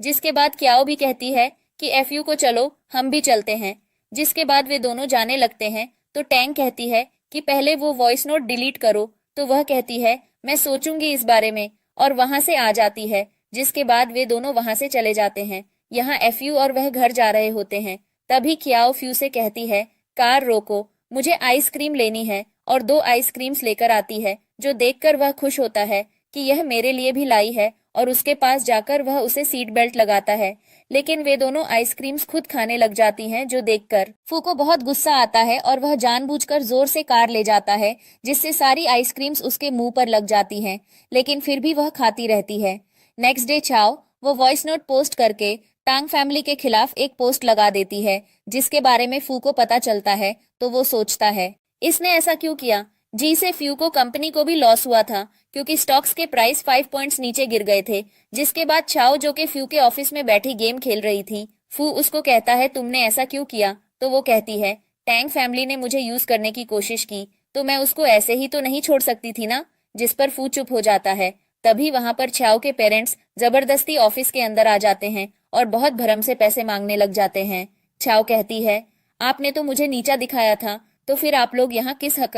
जिसके बाद कियाओ भी कहती है कि एफयू को चलो हम भी चलते हैं। जिसके बाद वे दोनों जाने लगते हैं। तो टैंग कहती है कि पहले वो वॉइस नोट डिलीट करो। तो वह कहती है मैं सोचूंगी इस बारे में और वहां से आ जाती है। जिसके बाद वे दोनों वहां से चले जाते हैं। यहाँ एफयू और वह घर जा रहे होते हैं। तभी कियाओ फ्यू से कहती है कार रोको, मुझे आइसक्रीम लेनी है और 2 आइसक्रीम्स लेकर आती है। जो देखकर वह खुश होता है कि यह मेरे लिए भी लाई है और उसके पास जाकर वह उसे सीट बेल्ट लगाता है। लेकिन वे दोनों आइसक्रीम्स खुद खाने लग जाती हैं। जो देखकर फू को बहुत गुस्सा आता है और वह जानबूझकर जोर से कार ले जाता है जिससे सारी आइसक्रीम्स उसके मुंह पर लग जाती हैं, लेकिन फिर भी वह खाती रहती है। नेक्स्ट डे चाओ वो वॉइस नोट पोस्ट करके टांग फैमिली के खिलाफ एक पोस्ट लगा देती है जिसके बारे में फू को पता चलता है। तो वो सोचता है इसने ऐसा क्यों किया, जी से फ्यू को कंपनी को भी लॉस हुआ था क्योंकि स्टॉक्स के प्राइस 5 पॉइंट्स नीचे गिर गए थे। जिसके बाद चाओ, जो कि फ्यू के ऑफिस में बैठी गेम खेल रही थी, फू उसको कहता है तुमने ऐसा क्यों किया? तो वो कहती है टैंग फैमिली ने मुझे यूज करने की कोशिश की, तो मैं उसको ऐसे ही तो नहीं छोड़ सकती थी ना। जिस पर फू चुप हो जाता है। तभी वहां पर चाओ के पेरेंट्स जबरदस्ती ऑफिस के अंदर आ जाते हैं और बहुत भरम से पैसे मांगने लग जाते हैं। चाओ कहती है आपने तो मुझे नीचा दिखाया था, तो फिर आप लोग यहाँ किस हक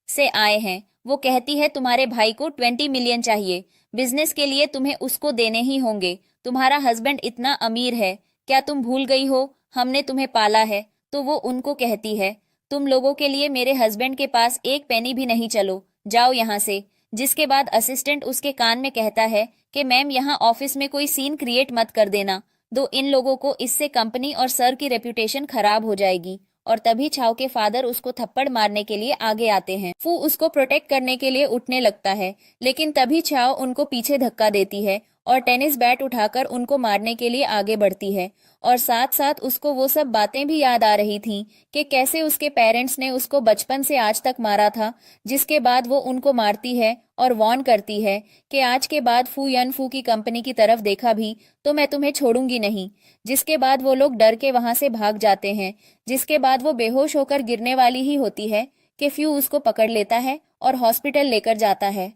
से आए हैं? वो कहती है तुम्हारे भाई को 20 मिलियन चाहिए, बिजनेस के लिए तुम्हें उसको देने ही होंगे। तुम्हारा हस्बैंड इतना अमीर है, क्या तुम भूल गई हो हमने तुम्हें पाला है? तो वो उनको कहती है तुम लोगों के लिए मेरे हस्बैंड के पास एक पेनी भी नहीं, चलो जाओ यहाँ से। जिसके बाद असिस्टेंट उसके कान में कहता है कि मैम यहाँ ऑफिस में कोई सीन क्रिएट मत कर देना, दो इन लोगों को, इससे कंपनी और सर की रेपुटेशन खराब हो जाएगी। और तभी छाव के फादर उसको थप्पड़ मारने के लिए आगे आते हैं। फू उसको प्रोटेक्ट करने के लिए उठने लगता है, लेकिन तभी छाव उनको पीछे धक्का देती है और टेनिस बैट उठाकर उनको मारने के लिए आगे बढ़ती है। और साथ साथ उसको वो सब बातें भी याद आ रही थीं कि कैसे उसके पेरेंट्स ने उसको बचपन से आज तक मारा था। जिसके बाद वो उनको मारती है और वार्न करती है कि आज के बाद फू यन फू की कंपनी की तरफ देखा भी तो मैं तुम्हें छोड़ूंगी नहीं। जिसके बाद वो लोग डर के वहां से भाग जाते हैं। जिसके बाद वो बेहोश होकर गिरने वाली ही होती है कि फ्यू उसको पकड़ लेता है और हॉस्पिटल लेकर जाता है,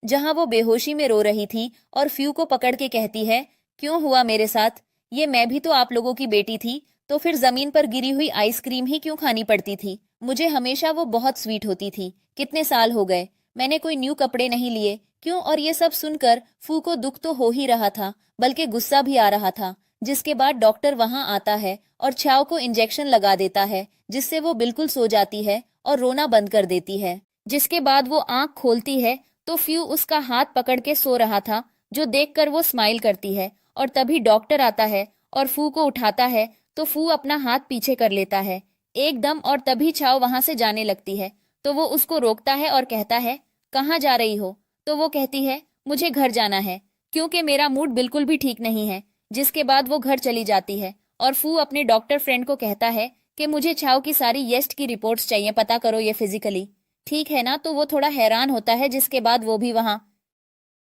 जहां वो बेहोशी में रो रही थी और फ्यू को पकड़ के कहती है क्यों हुआ मेरे साथ? ये मैं भी तो आप लोगों की बेटी थी, तो फिर जमीन पर गिरी हुई आइसक्रीम ही क्यों खानी पड़ती थी? मुझे हमेशा वो बहुत स्वीट होती थी। कितने साल हो गए मैंने कोई न्यू कपड़े नहीं लिए, क्यों? और ये सब सुनकर फू को दुख तो हो ही रहा था, बल्कि गुस्सा भी आ रहा था। जिसके बाद डॉक्टर वहां आता है और छाव को इंजेक्शन लगा देता है, जिससे वो बिल्कुल सो जाती है और रोना बंद कर देती है। जिसके बाद वो आंख खोलती है तो फ्यू उसका हाथ पकड़ के सो रहा था, जो देखकर वो स्माइल करती है। और तभी डॉक्टर आता है और फू को उठाता है, तो फू अपना हाथ पीछे कर लेता है एकदम। और तभी छाव वहां से जाने लगती है, तो वो उसको रोकता है और कहता है कहाँ जा रही हो? तो वो कहती है मुझे घर जाना है, क्योंकि मेरा मूड बिल्कुल भी ठीक नहीं है। जिसके बाद वो घर चली जाती है और फू अपने डॉक्टर फ्रेंड को कहता है कि मुझे छाव की सारी येस्ट की रिपोर्ट्स चाहिए, पता करो ये फिजिकली ठीक है ना? तो वो थोड़ा हैरान होता है। जिसके बाद वो भी वहां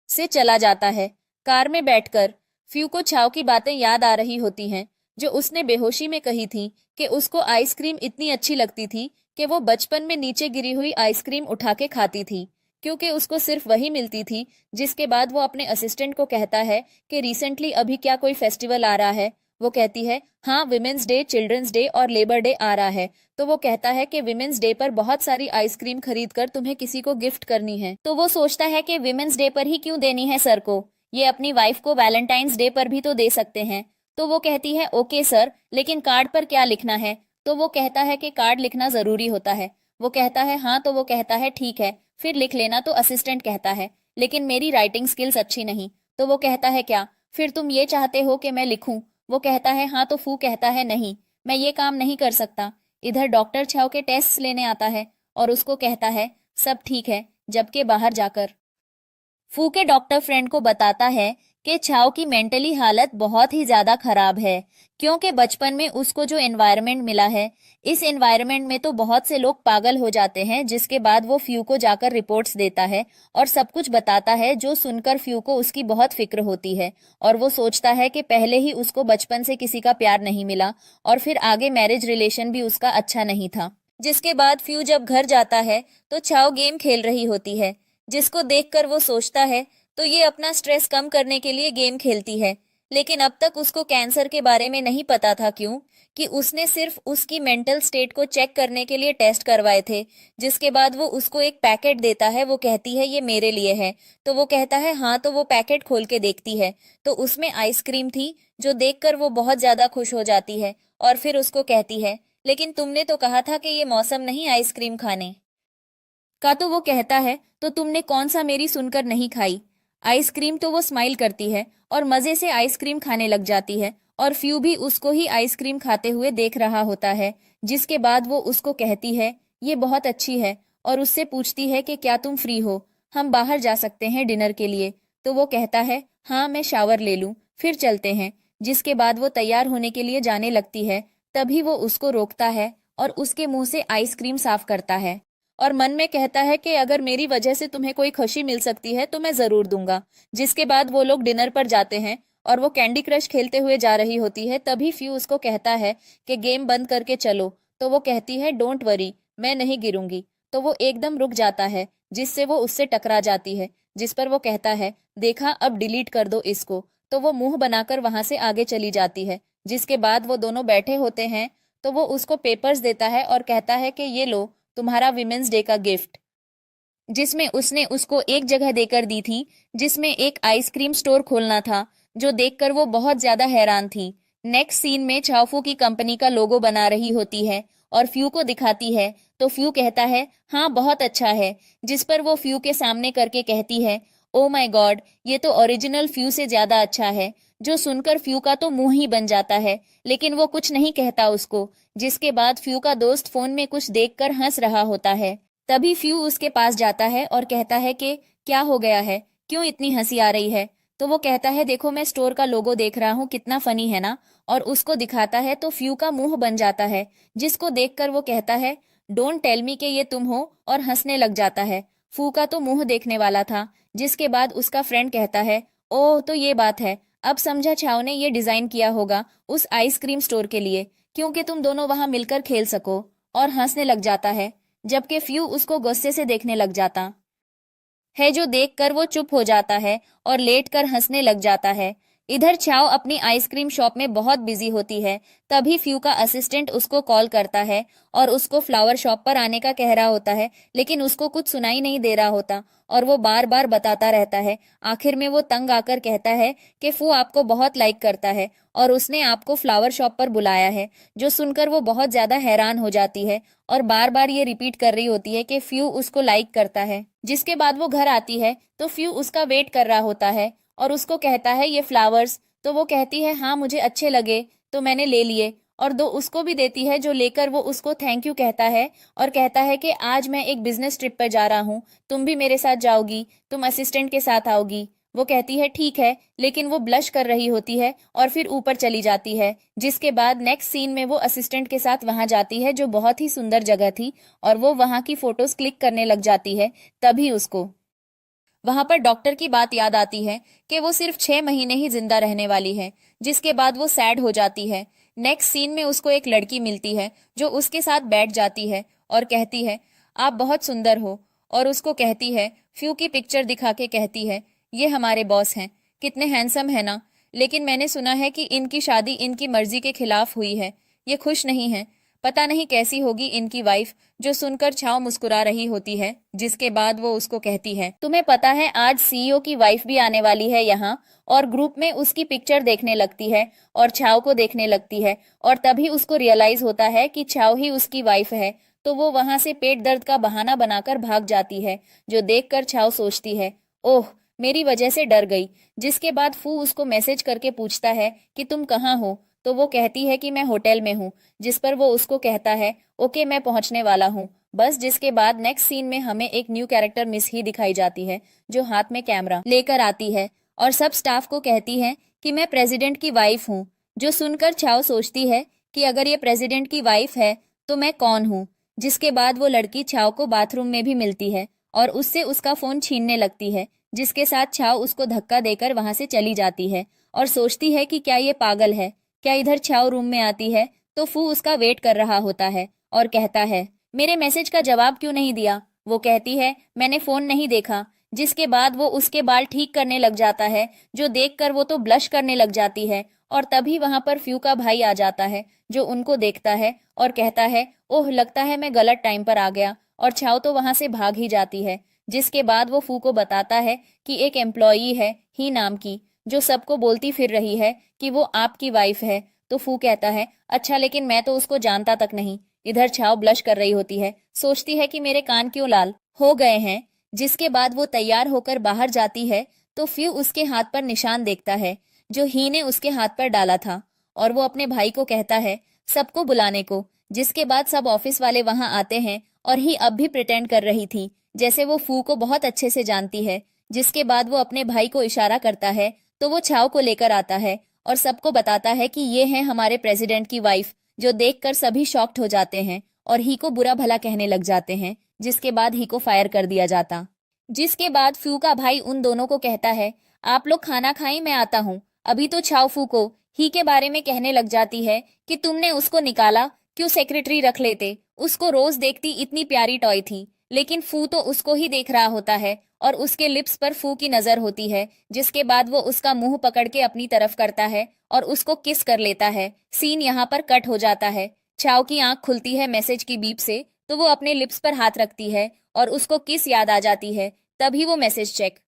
से चला जाता है। कार में बैठकर फ्यू को छाव की बातें याद आ रही होती हैं, जो उसने बेहोशी में कही थी कि उसको आइसक्रीम इतनी अच्छी लगती थी कि वो बचपन में नीचे गिरी हुई आइसक्रीम उठा के खाती थी, क्योंकि उसको सिर्फ वही मिलती थी। जिसके बाद वो अपने असिस्टेंट को कहता है कि रिसेंटली अभी क्या कोई फेस्टिवल आ रहा है? वो कहती है हाँ, विमेंस डे, चिल्ड्रंस डे और लेबर डे आ रहा है। तो वो कहता है कि विमेंस डे पर बहुत सारी आइसक्रीम खरीद कर तुम्हें किसी को गिफ्ट करनी है। तो वो सोचता है कि विमेंस डे पर ही क्यों देनी है सर को, ये अपनी वाइफ को वैलेंटाइंस डे पर भी तो दे सकते हैं। तो वो कहती है ओके सर, लेकिन कार्ड पर क्या लिखना है? तो वो कहता है कि कार्ड लिखना जरूरी होता है। वो कहता है हाँ, तो वो कहता है ठीक है फिर लिख लेना। तो असिस्टेंट कहता है लेकिन मेरी राइटिंग स्किल्स अच्छी नहीं। तो वो कहता है क्या फिर तुम ये चाहते हो कि मैं लिखूं? वो कहता है हाँ। तो फू कहता है नहीं, मैं ये काम नहीं कर सकता। इधर डॉक्टर छाव के टेस्ट लेने आता है और उसको कहता है सब ठीक है, जबकि बाहर जाकर फू के डॉक्टर फ्रेंड को बताता है कि छाव की मेंटली हालत बहुत ही ज्यादा खराब है, क्योंकि बचपन में उसको जो एनवायरनमेंट मिला है, इस एनवायरनमेंट में तो बहुत से लोग पागल हो जाते हैं। जिसके बाद वो फ्यू को जाकर रिपोर्ट्स देता है और सब कुछ बताता है, जो सुनकर फ्यू को उसकी बहुत फिक्र होती है। और वो सोचता है कि पहले ही उसको बचपन से किसी का प्यार नहीं मिला और फिर आगे मैरिज रिलेशन भी उसका अच्छा नहीं था। जिसके बाद फ्यू जब घर जाता है तो छाव गेम खेल रही होती है, जिसको देखकर वो सोचता है तो ये अपना स्ट्रेस कम करने के लिए गेम खेलती है। लेकिन अब तक उसको कैंसर के बारे में नहीं पता था, क्यों कि उसने सिर्फ उसकी मेंटल स्टेट को चेक करने के लिए टेस्ट करवाए थे। जिसके बाद वो उसको एक पैकेट देता है, वो कहती है ये मेरे लिए है। तो वो कहता है हाँ। तो वो पैकेट खोल के देखती है तो उसमें आइसक्रीम थी, जो देखकर वो बहुत ज्यादा खुश हो जाती है। और फिर उसको कहती है लेकिन तुमने तो कहा था कि ये मौसम नहीं आइसक्रीम खाने का। तो वो कहता है तो तुमने कौन सा मेरी सुनकर नहीं खाई आइसक्रीम? तो वो स्माइल करती है और मजे से आइसक्रीम खाने लग जाती है और फ्यू भी उसको ही आइसक्रीम खाते हुए देख रहा होता है। जिसके बाद वो उसको कहती है ये बहुत अच्छी है और उससे पूछती है कि क्या तुम फ्री हो, हम बाहर जा सकते हैं डिनर के लिए? तो वो कहता है हाँ, मैं शावर ले लूं फिर चलते हैं। जिसके बाद वो तैयार होने के लिए जाने लगती है, तभी वो उसको रोकता है और उसके मुंह से आइसक्रीम साफ करता है और मन में कहता है कि अगर मेरी वजह से तुम्हें कोई खुशी मिल सकती है तो मैं जरूर दूंगा। जिसके बाद वो लोग डिनर पर जाते हैं और वो कैंडी क्रश खेलते हुए जा रही होती है। तभी फ्यू उसको कहता है कि गेम बंद करके चलो। तो वो कहती है डोंट वरी, मैं नहीं गिरूंगी। तो वो एकदम रुक जाता है, जिससे वो उससे टकरा जाती है। जिस पर वो कहता है देखा, अब डिलीट कर दो इसको। तो वो मुंह बनाकर वहां से आगे चली जाती है। जिसके बाद वो दोनों बैठे होते हैं तो वो उसको पेपर्स देता है और कहता है कि ये लो तुम्हारा विमेंस डे का गिफ्ट, जिसमें उसने उसको एक जगह देकर दी थी जिसमें एक आइसक्रीम स्टोर खोलना था, जो देखकर वो बहुत ज्यादा हैरान थी। नेक्स्ट सीन में चाओफू की कंपनी का लोगो बना रही होती है और फ्यू को दिखाती है। तो फ्यू कहता है हाँ बहुत अच्छा है। जिस पर वो फ्यू के सामने करके कहती है ओ माय गॉड, ये तो ओरिजिनल फ्यू से ज्यादा अच्छा है। जो सुनकर फ्यू का तो मुंह ही बन जाता है, लेकिन वो कुछ नहीं कहता उसको। जिसके बाद फ्यू का दोस्त फोन में कुछ देखकर हंस रहा होता है। तभी फ्यू उसके पास जाता है और कहता है कि क्या हो गया है, क्यों इतनी हंसी आ रही है। तो वो कहता है देखो मैं स्टोर का लोगो देख रहा हूँ, कितना फनी है ना। और उसको दिखाता है तो फ्यू का मुंह बन जाता है, जिसको देखकर वो कहता है डोंट टेल मी कि ये तुम हो, और हंसने लग जाता है। फ्यू का तो मुंह देखने वाला था। जिसके बाद उसका फ्रेंड कहता है ओह तो ये बात है, अब समझा छाव ने ये डिजाइन किया होगा उस आइसक्रीम स्टोर के लिए, क्योंकि तुम दोनों वहां मिलकर खेल सको। और हंसने लग जाता है, जबकि फ्यू उसको गुस्से से देखने लग जाता है, जो देखकर वो चुप हो जाता है और लेटकर हंसने लग जाता है। इधर चाओ अपनी आइसक्रीम शॉप में बहुत बिजी होती है। तभी फ्यू का असिस्टेंट उसको कॉल करता है और उसको फ्लावर शॉप पर आने का कह रहा होता है, लेकिन उसको कुछ सुनाई नहीं दे रहा होता और वो बार बार बताता रहता है। आखिर में वो तंग आकर कहता है कि फू आपको बहुत लाइक करता है और उसने आपको फ्लावर शॉप पर बुलाया है। जो सुनकर वो बहुत ज्यादा हैरान हो जाती है और बार बार ये रिपीट कर रही होती है कि फ्यू उसको लाइक करता है। जिसके बाद वो घर आती है तो फ्यू उसका वेट कर रहा होता है और उसको कहता है ये फ्लावर्स। तो वो कहती है हाँ मुझे अच्छे लगे तो मैंने ले लिए, और दो उसको भी देती है, जो लेकर वो उसको थैंक यू कहता है और कहता है कि आज मैं एक बिजनेस ट्रिप पर जा रहा हूँ, तुम भी मेरे साथ जाओगी, तुम असिस्टेंट के साथ आओगी। वो कहती है ठीक है, लेकिन वो ब्लश कर रही होती है और फिर ऊपर चली जाती है। जिसके बाद नेक्स्ट सीन में वो असिस्टेंट के साथ वहां जाती है, जो बहुत ही सुंदर जगह थी, और वो वहां की फोटोज क्लिक करने लग जाती है। तभी उसको वहां पर डॉक्टर की बात याद आती है कि वो सिर्फ 6 महीने ही जिंदा रहने वाली है। जिसके बाद वो सैड हो जाती है। नेक्स्ट सीन में उसको एक लड़की मिलती है जो उसके साथ बैठ जाती है और कहती है आप बहुत सुंदर हो, और उसको कहती है फ्यू की पिक्चर दिखा के कहती है ये हमारे बॉस हैं, कितने हैंडसम है ना, लेकिन मैंने सुना है कि इनकी शादी इनकी मर्जी के खिलाफ हुई है, ये खुश नहीं है, पता नहीं कैसी होगी इनकी वाइफ। जो सुनकर छाव मुस्कुरा रही होती है। जिसके बाद वो उसको कहती है तुम्हें पता है आज सीईओ की वाइफ भी आने वाली है यहाँ, और ग्रुप में उसकी पिक्चर देखने लगती है और छाव को देखने लगती है, और तभी उसको रियलाइज होता है कि छाव ही उसकी वाइफ है। तो वो वहां से पेट दर्द का बहाना बनाकर भाग जाती है, जो देखकर छाव सोचती है ओह मेरी वजह से डर गई। जिसके बाद फू उसको मैसेज करके पूछता है कि तुम कहाँ हो। तो वो कहती है कि मैं होटल में हूँ। जिस पर वो उसको कहता है ओके मैं पहुंचने वाला हूँ बस। जिसके बाद नेक्स्ट सीन में हमें एक न्यू कैरेक्टर मिस ही दिखाई जाती है, जो हाथ में कैमरा लेकर आती है और सब स्टाफ को कहती है कि मैं प्रेसिडेंट की वाइफ हूँ। जो सुनकर छाव सोचती है कि अगर ये प्रेसिडेंट की वाइफ है तो मैं कौन हूँ। जिसके बाद वो लड़की छाव को बाथरूम में भी मिलती है और उससे उसका फोन छीनने लगती है। जिसके साथ छाव उसको धक्का देकर वहां से चली जाती है और सोचती है कि क्या ये पागल है। क्या इधर छाव रूम में आती है तो फू उसका वेट कर रहा होता है और कहता है मेरे मैसेज का जवाब क्यों नहीं दिया। वो कहती है मैंने फोन नहीं देखा। जिसके बाद वो उसके बाल ठीक करने लग जाता है, जो देखकर वो तो ब्लश करने लग जाती है। और तभी वहां पर फ्यू का भाई आ जाता है, जो उनको देखता है और कहता है ओह लगता है मैं गलत टाइम पर आ गया, और छाव तो वहां से भाग ही जाती है। जिसके बाद वो फू को बताता है कि एक एम्प्लॉई है ही नाम की, जो सबको बोलती फिर रही है कि वो आपकी वाइफ है। तो फू कहता है अच्छा लेकिन मैं तो उसको जानता तक नहीं। इधर छाव ब्लश कर रही होती है, सोचती है कि मेरे कान क्यों लाल हो गए हैं। जिसके बाद वो तैयार होकर बाहर जाती है तो फ्यू उसके हाथ पर निशान देखता है, जो ही ने उसके हाथ पर डाला था, और वो अपने भाई को कहता है सबको बुलाने को। जिसके बाद सब ऑफिस वाले वहां आते हैं और ही अब भी प्रिटेंड कर रही थी जैसे वो फू को बहुत अच्छे से जानती है। जिसके बाद वो अपने भाई को इशारा करता है तो वो छाव को लेकर आता है और सबको बताता है कि ये है हमारे प्रेसिडेंट की वाइफ, जो देखकर सभी शॉक्ड हो जाते हैं और ही को बुरा भला कहने लग जाते हैं। जिसके बाद ही को फायर कर दिया जाता। जिसके बाद फ्यू का भाई उन दोनों को कहता है, आप लोग खाना खाएं, मैं आता हूँ। अभी तो छाओ फू को ही के बारे में कहने लग जाती है कि तुमने उसको निकाला, क्यों सेक्रेटरी रख लेते, उसको रोज देखती, इतनी प्यारी टॉय थी। लेकिन फू तो उसको ही देख रहा होता है और उसके लिप्स पर फू की नजर होती है। जिसके बाद वो उसका मुंह पकड़ के अपनी तरफ करता है और उसको किस कर लेता है। सीन यहाँ पर कट हो जाता है। छाओ की आंख खुलती है मैसेज की बीप से, तो वो अपने लिप्स पर हाथ रखती है और उसको किस याद आ जाती है। तभी वो मैसेज चेक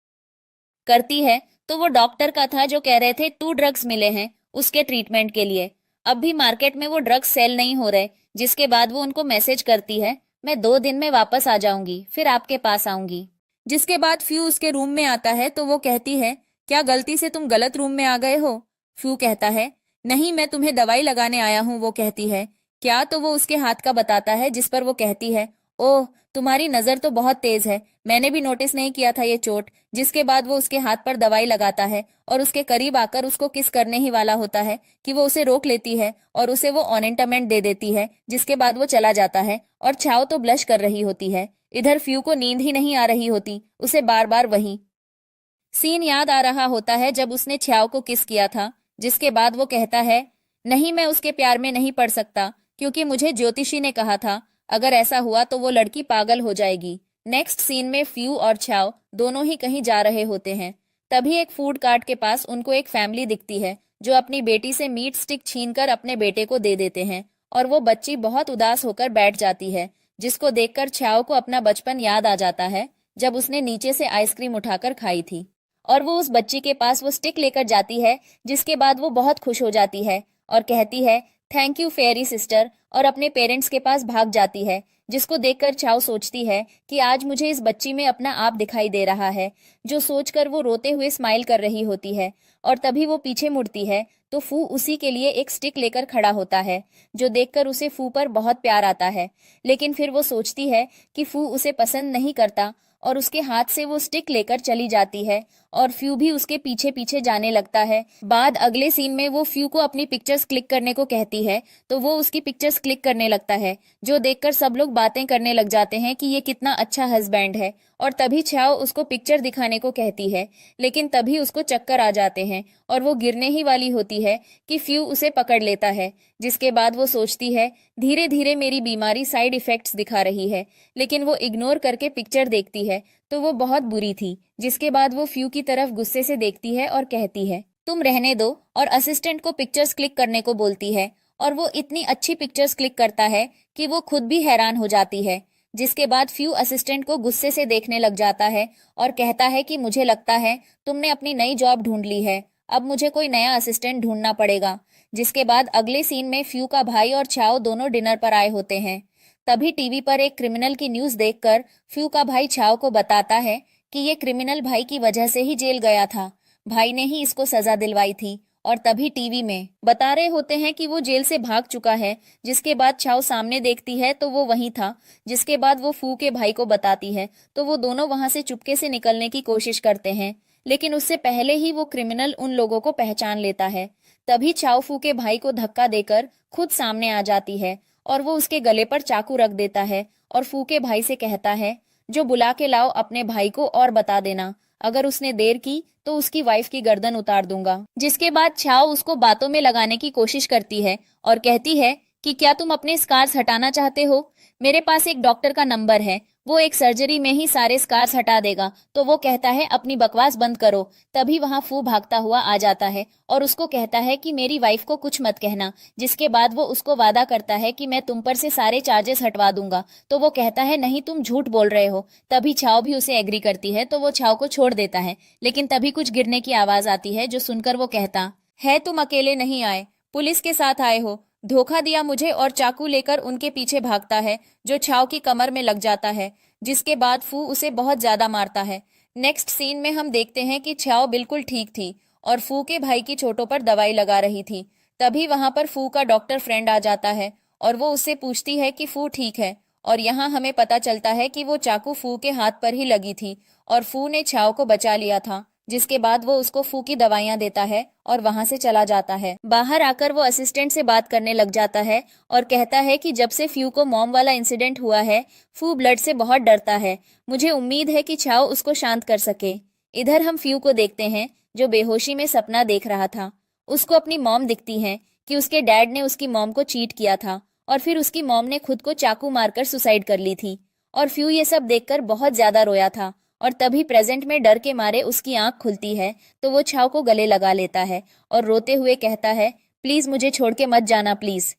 करती है तो वो डॉक्टर का था जो कह रहे थे 2 ड्रग्स मिले हैं उसके ट्रीटमेंट के लिए। अब भी मार्केट में वो ड्रग्स सेल नहीं हो रहे। जिसके बाद वो उनको मैसेज करती है, मैं 2 दिन में वापस आ जाऊंगी, फिर आपके पास आऊंगी। जिसके बाद फ्यू उसके रूम में आता है तो वो कहती है, क्या गलती से तुम गलत रूम में आ गए हो? फ्यू कहता है, नहीं, मैं तुम्हें दवाई लगाने आया हूँ। वो कहती है, क्या? तो वो उसके हाथ का बताता है, जिस पर वो कहती है, ओह, तुम्हारी नजर तो बहुत तेज है, मैंने भी नोटिस नहीं किया था ये चोट। जिसके बाद वो उसके हाथ पर दवाई लगाता है और उसके करीब आकर उसको किस करने ही वाला होता है कि वो उसे रोक लेती है और उसे वो ऑनेंटमेंट दे देती है। जिसके बाद वो चला जाता है और छाओ तो ब्लश कर रही होती है। इधर फ्यू को नींद ही नहीं आ रही होती, उसे बार बार वही सीन याद आ रहा होता है जब उसने छाओ को किस किया था। जिसके बाद वो कहता है, नहीं, मैं उसके प्यार में नहीं पड़ सकता, क्योंकि मुझे ज्योतिषी ने कहा था अगर ऐसा हुआ तो वो लड़की पागल हो जाएगी। नेक्स्ट सीन में फ्यू और छाओ दोनों ही कहीं जा रहे होते हैं। तभी एक फूड कार्ट के पास उनको एक फैमिली दिखती है जो अपनी बेटी से मीट स्टिक छीनकर अपने बेटे को दे देते हैं और वो बच्ची बहुत उदास होकर बैठ जाती है। जिसको देखकर छाओ को अपना बचपन याद आ जाता है जब उसने नीचे से आइसक्रीम उठाकर खाई थी और वो उस बच्ची के पास वो स्टिक लेकर जाती है। जिसके बाद वो बहुत खुश हो जाती है और कहती है, थैंक यू फेयरी सिस्टर, और अपने पेरेंट्स के पास भाग जाती है। जिसको देखकर छाओ सोचती है कि आज मुझे इस बच्ची में अपना आप दिखाई दे रहा है, जो सोचकर वो रोते हुए स्माइल कर रही होती है। और तभी वो पीछे मुड़ती है तो फू उसी के लिए एक स्टिक लेकर खड़ा होता है, जो देखकर उसे फू पर बहुत प्यार आता है। लेकिन फिर वो सोचती है कि फू उसे पसंद नहीं करता और उसके हाथ से वो स्टिक लेकर चली जाती है और फ्यू भी उसके पीछे पीछे जाने लगता है। बाद अगले सीन में वो फ्यू को अपनी पिक्चर्स क्लिक करने को कहती है तो वो उसकी पिक्चर्स क्लिक करने लगता है, जो देखकर सब लोग बातें करने लग जाते हैं कि ये कितना अच्छा हस्बैंड है। और तभी छाओ उसको पिक्चर दिखाने को कहती है, लेकिन तभी उसको चक्कर आ जाते हैं और वो गिरने ही वाली होती है कि फ्यू उसे पकड़ लेता है। जिसके बाद वो सोचती है, धीरे धीरे मेरी बीमारी साइड इफेक्ट्स दिखा रही है। लेकिन वो इग्नोर करके पिक्चर देखती है तो वो बहुत बुरी थी। जिसके बाद वो फ्यू की तरफ गुस्से से देखती है और कहती है, तुम रहने दो, और असिस्टेंट को पिक्चर्स क्लिक करने को बोलती है। और वो इतनी अच्छी पिक्चर्स क्लिक करता है कि वो खुद भी हैरान हो जाती है। जिसके बाद फ्यू असिस्टेंट को गुस्से से देखने लग जाता है और कहता है कि मुझे लगता है तुमने अपनी नई जॉब ढूंढ ली है, अब मुझे कोई नया असिस्टेंट ढूंढना पड़ेगा। जिसके बाद अगले सीन में फ्यू का भाई और छाओ दोनों डिनर पर आए होते हैं। तभी टीवी पर एक क्रिमिनल की न्यूज देखकर फ्यू का भाई छाओ को बताता है कि ये क्रिमिनल भाई की वजह से ही जेल गया था, भाई ने ही इसको सजा दिलवाई थी। और तभी टीवी में बता रहे होते हैं कि वो जेल से भाग चुका है। जिसके बाद छाओ सामने देखती है तो वो वहीं था। जिसके बाद वो फू के भाई को बताती है तो वो दोनों वहां से चुपके से निकलने की कोशिश करते हैं, लेकिन उससे पहले ही वो क्रिमिनल उन लोगों को पहचान लेता है। तभी छाओ फू के भाई को धक्का देकर खुद सामने आ जाती है और वो उसके गले पर चाकू रख देता है और फू के भाई से कहता है, जो बुला के लाओ अपने भाई को और बता देना, अगर उसने देर की तो उसकी वाइफ की गर्दन उतार दूंगा। जिसके बाद छाओ उसको बातों में लगाने की कोशिश करती है और कहती है कि क्या तुम अपने स्कार्स हटाना चाहते हो? मेरे पास एक डॉक्टर का नंबर है, वो एक सर्जरी में ही सारे स्कार्स हटा देगा। तो वो कहता है, अपनी बकवास बंद करो। तभी वहां फू भागता हुआ आ जाता है और उसको कहता है कि मेरी वाइफ को कुछ मत कहना। जिसके बाद वो उसको वादा करता है कि मैं तुम पर से सारे चार्जेस हटवा दूंगा। तो वो कहता है, नहीं, तुम झूठ बोल रहे हो। तभी छाओ भी उसे एग्री करती है तो वो छाओ को छोड़ देता है। लेकिन तभी कुछ गिरने की आवाज आती है, जो सुनकर वो कहता है, तुम अकेले नहीं आए, पुलिस के साथ आए हो, धोखा दिया मुझे। और चाकू लेकर उनके पीछे भागता है, जो छाओ की कमर में लग जाता है। जिसके बाद फू उसे बहुत ज्यादा मारता है। नेक्स्ट सीन में हम देखते हैं कि छाओ बिल्कुल ठीक थी और फू के भाई की चोटों पर दवाई लगा रही थी। तभी वहां पर फू का डॉक्टर फ्रेंड आ जाता है और वो उससे पूछती है कि फू ठीक है। और यहाँ हमें पता चलता है कि वो चाकू फू के हाथ पर ही लगी थी और फू ने छाओ को बचा लिया था। जिसके बाद वो उसको फू की दवाइयां देता है और वहां से चला जाता है। बाहर आकर वो असिस्टेंट से बात करने लग जाता है और कहता है कि जब से फ्यू को मॉम वाला इंसिडेंट हुआ है, फू ब्लड से बहुत डरता है। मुझे उम्मीद है कि छाओ उसको शांत कर सके। इधर हम फ्यू को देखते हैं जो बेहोशी में सपना देख रहा था। उसको अपनी मॉम दिखती है कि उसके डैड ने उसकी मॉम को चीट किया था और फिर उसकी मॉम ने खुद को चाकू मारकर सुसाइड कर ली थी। और फ्यू ये सब देखकर बहुत ज्यादा रोया था और तभी प्रेजेंट में डर के मारे उसकी आंख खुलती है तो वो छाव को गले लगा लेता है और रोते हुए कहता है, प्लीज मुझे छोड़ के मत जाना प्लीज।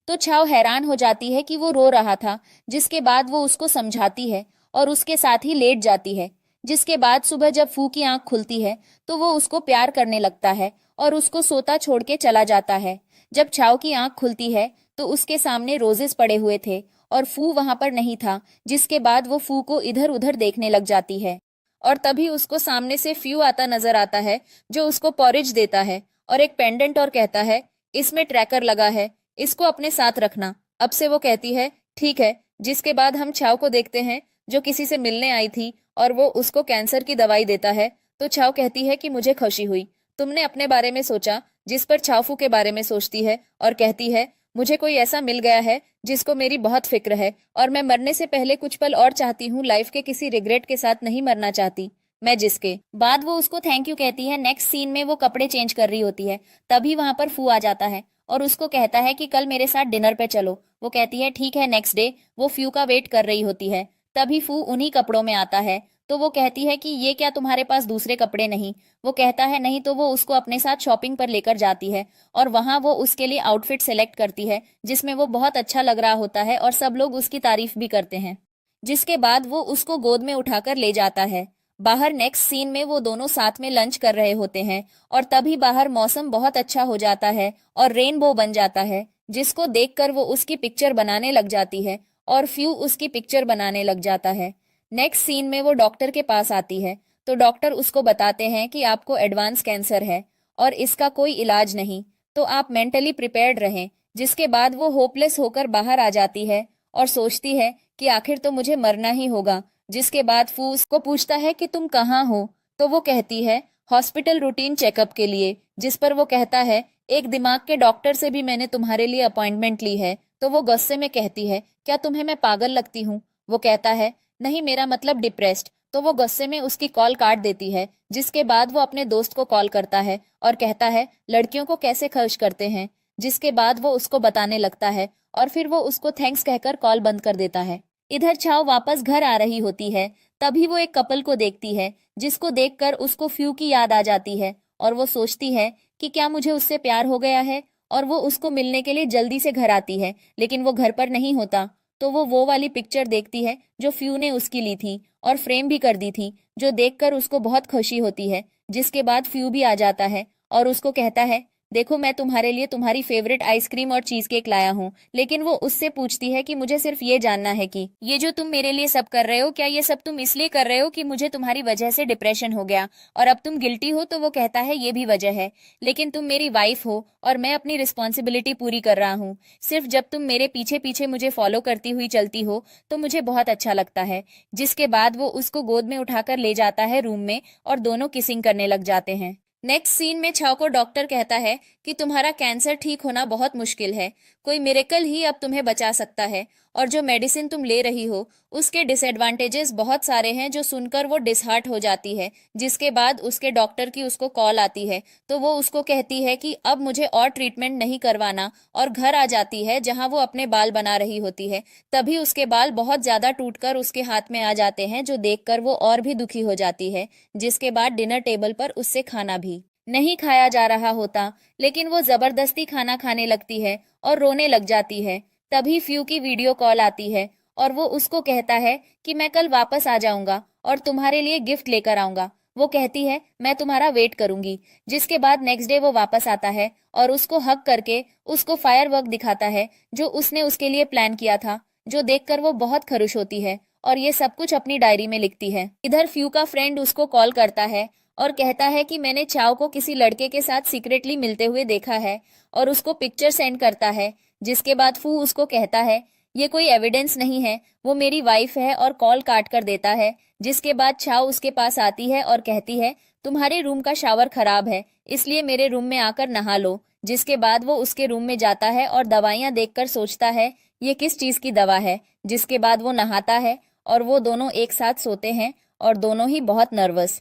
तो छाव हैरान हो जाती है कि वो रो रहा था, जिसके बाद वो उसको समझाती है और उसके साथ ही लेट जाती है। जिसके बाद सुबह जब फू की आंख खुलती है तो वो उसको प्यार करने लगता है और उसको सोता छोड़ के चला जाता है। जब छाव की आंख खुलती है तो उसके सामने रोजेस पड़े हुए थे और फू वहां पर नहीं था, जिसके बाद वो फू को इधर उधर देखने लग जाती है। और तभी उसको सामने से फ्यू आता नजर आता है जो उसको पॉरेज देता है और एक पेंडेंट और कहता है, इसमें ट्रैकर लगा है, इसको अपने साथ रखना। अब से वो कहती है ठीक है। जिसके बाद हम छाव को देखते हैं जो किसी से मिलने आई थी और वो उसको कैंसर की दवाई देता है। तो छाव कहती है कि मुझे खुशी हुई, तुमने अपने बारे में सोचा। जिस पर छावफू के बारे में सोचती है और कहती है, मुझे कोई ऐसा मिल गया है जिसको मेरी बहुत फिक्र है और मैं मरने से पहले कुछ पल और चाहती हूँ, लाइफ के किसी रिग्रेट के साथ नहीं मरना चाहती मैं। जिसके बाद वो उसको थैंक यू कहती है। नेक्स्ट सीन में वो कपड़े चेंज कर रही होती है, तभी वहां पर फू आ जाता है और उसको कहता है कि कल मेरे साथ डिनर पे चलो। वो कहती है ठीक है। नेक्स्ट डे वो फ्यू का वेट कर रही होती है, तभी फू उन्हीं कपड़ों में आता है। तो वो कहती है कि ये क्या तुम्हारे पास दूसरे कपड़े नहीं? वो कहता है नहीं। तो वो उसको अपने साथ शॉपिंग पर लेकर जाती है और वहां वो उसके लिए आउटफिट सेलेक्ट करती है जिसमें वो बहुत अच्छा लग रहा होता है और सब लोग उसकी तारीफ भी करते हैं। जिसके बाद वो उसको गोद में उठाकर ले जाता है। बाहर नेक्स्ट सीन में वो दोनों साथ में लंच कर रहे होते हैं और तभी बाहर मौसम बहुत अच्छा हो जाता है और रेनबो बन जाता है, जिसको देखकर वो उसकी पिक्चर बनाने लग जाती है और फ्यू उसकी पिक्चर बनाने लग जाता है। नेक्स्ट सीन में वो डॉक्टर के पास आती है तो डॉक्टर उसको बताते हैं कि आपको एडवांस कैंसर है और इसका कोई इलाज नहीं, तो आप मेंटली प्रिपेयर्ड रहें। जिसके बाद वो होपलेस होकर बाहर आ जाती है और सोचती है कि आखिर तो मुझे मरना ही होगा। जिसके बाद फू उसको पूछता है कि तुम कहाँ हो? तो वो कहती है हॉस्पिटल रूटीन चेकअप के लिए। जिस पर वो कहता है एक दिमाग के डॉक्टर से भी मैंने तुम्हारे लिए अपॉइंटमेंट ली है। तो वो गुस्से में कहती है क्या तुम्हें मैं पागल लगती हूँ? वो कहता है नहीं, मेरा मतलब डिप्रेस्ड। तो वो गुस्से में उसकी कॉल काट देती है। जिसके बाद वो अपने दोस्त को कॉल करता है और कहता है लड़कियों को कैसे खर्च करते हैं। जिसके बाद वो उसको बताने लगता है और फिर वो उसको थैंक्स कहकर कॉल बंद कर देता है। इधर छाव वापस घर आ रही होती है, तभी वो एक कपल को देखती है जिसको देखकर उसको फ्यू की याद आ जाती है और वो सोचती है कि क्या मुझे उससे प्यार हो गया है। और वो उसको मिलने के लिए जल्दी से घर आती है, लेकिन वो घर पर नहीं होता। तो वो वाली पिक्चर देखती है जो फ्यू ने उसकी ली थी और फ्रेम भी कर दी थी, जो देखकर उसको बहुत खुशी होती है। जिसके बाद फ्यू भी आ जाता है और उसको कहता है देखो मैं तुम्हारे लिए तुम्हारी फेवरेट आइसक्रीम और चीज केक लाया हूँ। लेकिन वो उससे पूछती है कि मुझे सिर्फ ये जानना है कि ये जो तुम मेरे लिए सब कर रहे हो, क्या ये सब तुम इसलिए कर रहे हो कि मुझे तुम्हारी वजह से डिप्रेशन हो गया और अब तुम गिल्टी हो? तो वो कहता है ये भी वजह है, लेकिन तुम मेरी वाइफ हो और मैं अपनी रिस्पॉन्सिबिलिटी पूरी कर रहा हूँ। सिर्फ जब तुम मेरे पीछे पीछे मुझे फॉलो करती हुई चलती हो तो मुझे बहुत अच्छा लगता है। जिसके बाद वो उसको गोद में उठाकर ले जाता है रूम में और दोनों किसिंग करने लग जाते हैं। नेक्स्ट सीन में छाव को डॉक्टर कहता है कि तुम्हारा कैंसर ठीक होना बहुत मुश्किल है, कोई मिरेकल ही अब तुम्हें बचा सकता है और जो मेडिसिन तुम ले रही हो उसके डिसएडवांटेजेस बहुत सारे हैं। जो सुनकर वो डिसहार्ट हो जाती है। जिसके बाद उसके डॉक्टर की उसको कॉल आती है तो वो उसको कहती है कि अब मुझे और ट्रीटमेंट नहीं करवाना और घर आ जाती है जहां वो अपने बाल बना रही होती है। तभी उसके बाल बहुत ज्यादा टूटकर उसके हाथ में आ जाते हैं, जो देखकर वो और भी दुखी हो जाती है। जिसके बाद डिनर टेबल पर उससे खाना भी नहीं खाया जा रहा होता, लेकिन वो जबरदस्ती खाना खाने लगती है और रोने लग जाती है। तभी फ्यू की वीडियो कॉल आती है और वो उसको कहता है कि मैं कल वापस आ जाऊंगा और तुम्हारे लिए गिफ्ट लेकर आऊंगा। वो कहती है मैं तुम्हारा वेट करूंगी। जिसके बाद नेक्स्ट डे वो वापस आता है और उसको हक करके उसको फायर वर्क दिखाता है जो उसने उसके लिए प्लान किया था, जो देखकर वो बहुत खुश होती है और ये सब कुछ अपनी डायरी में लिखती है। इधर फ्यू का फ्रेंड उसको कॉल करता है और कहता है कि मैंने चाओ को किसी लड़के के साथ सीक्रेटली मिलते हुए देखा है और उसको पिक्चर सेंड करता है। जिसके बाद फू उसको कहता है ये कोई एविडेंस नहीं है, वो मेरी वाइफ है और कॉल काट कर देता है। जिसके बाद छाओ उसके पास आती है और कहती है तुम्हारे रूम का शावर खराब है, इसलिए मेरे रूम में आकर नहा लो। जिसके बाद वो उसके रूम में जाता है और दवाइयां देखकर सोचता है ये किस चीज की दवा है। जिसके बाद वो नहाता है और वो दोनों एक साथ सोते हैं और दोनों ही बहुत नर्वस